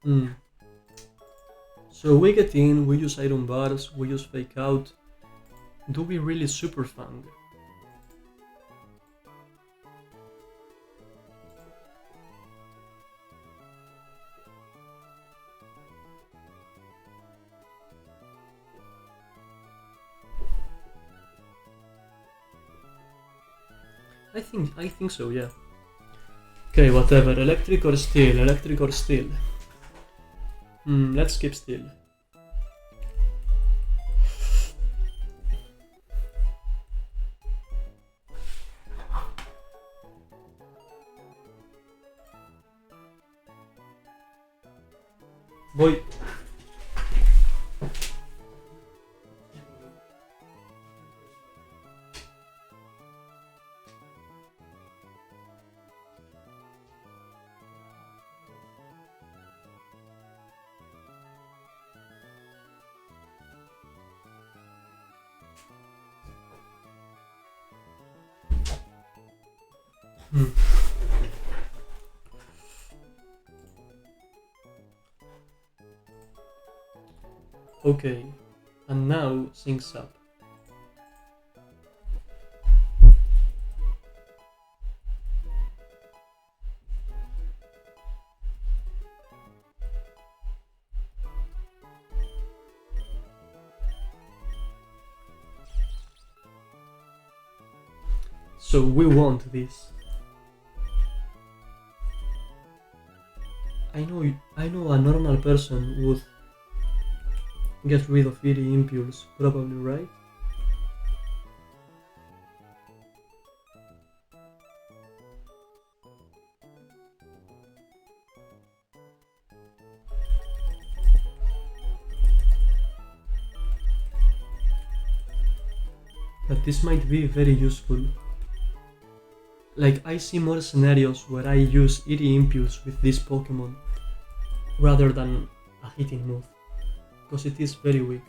Hmm. So we get in, we use iron bars, we use fake out. Do we really super fang? I think so, yeah. Okay, whatever. Electric or steel? Electric or steel? Let's skip steel. Voy. Okay, and now syncs up. So we want this. I know a normal person would get rid of Eerie Impulse, probably, right? But this might be very useful. Like, I see more scenarios where I use Eerie Impulse with this Pokemon rather than a hitting move, because it is very weak.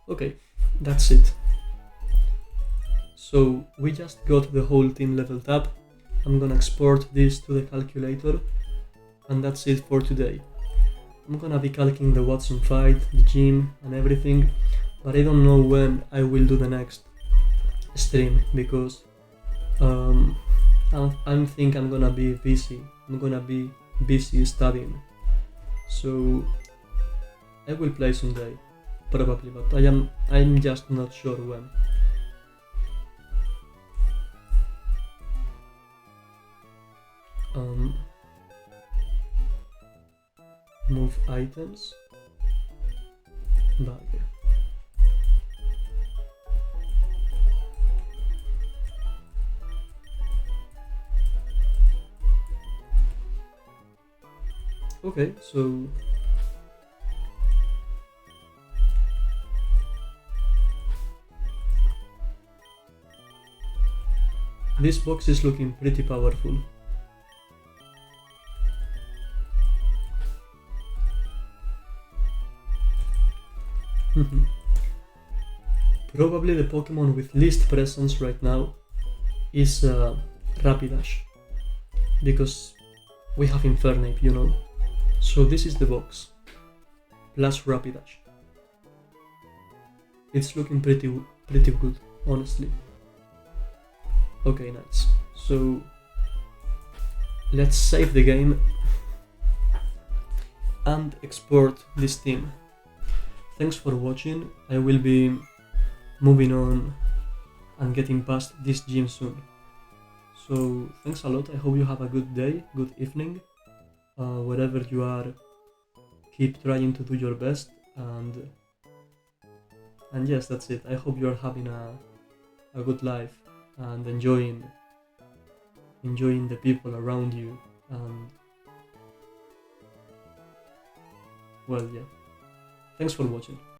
Okay, that's it. So we just got the whole team leveled up. I'm gonna export this to the calculator, and that's it for today. I'm gonna be calculating the Watson fight, the gym, and everything, but I don't know when I will do the next stream because I think I'm gonna be busy. I'm gonna be busy studying, so I will play someday, probably, but I'm just not sure when. Move items, bag. Okay, so this box is looking pretty powerful. Probably the Pokemon with least presence right now is Rapidash, because we have Infernape, you know. So this is the box, plus Rapidash. It's looking pretty good, honestly. Okay, nice. So let's save the game and export this team. Thanks for watching. I will be moving on and getting past this gym soon. So thanks a lot. I hope you have a good day, good evening, wherever you are. Keep trying to do your best, and yes, that's it. I hope you are having a a good life and enjoying the people around you. And well, yeah. Thanks for watching.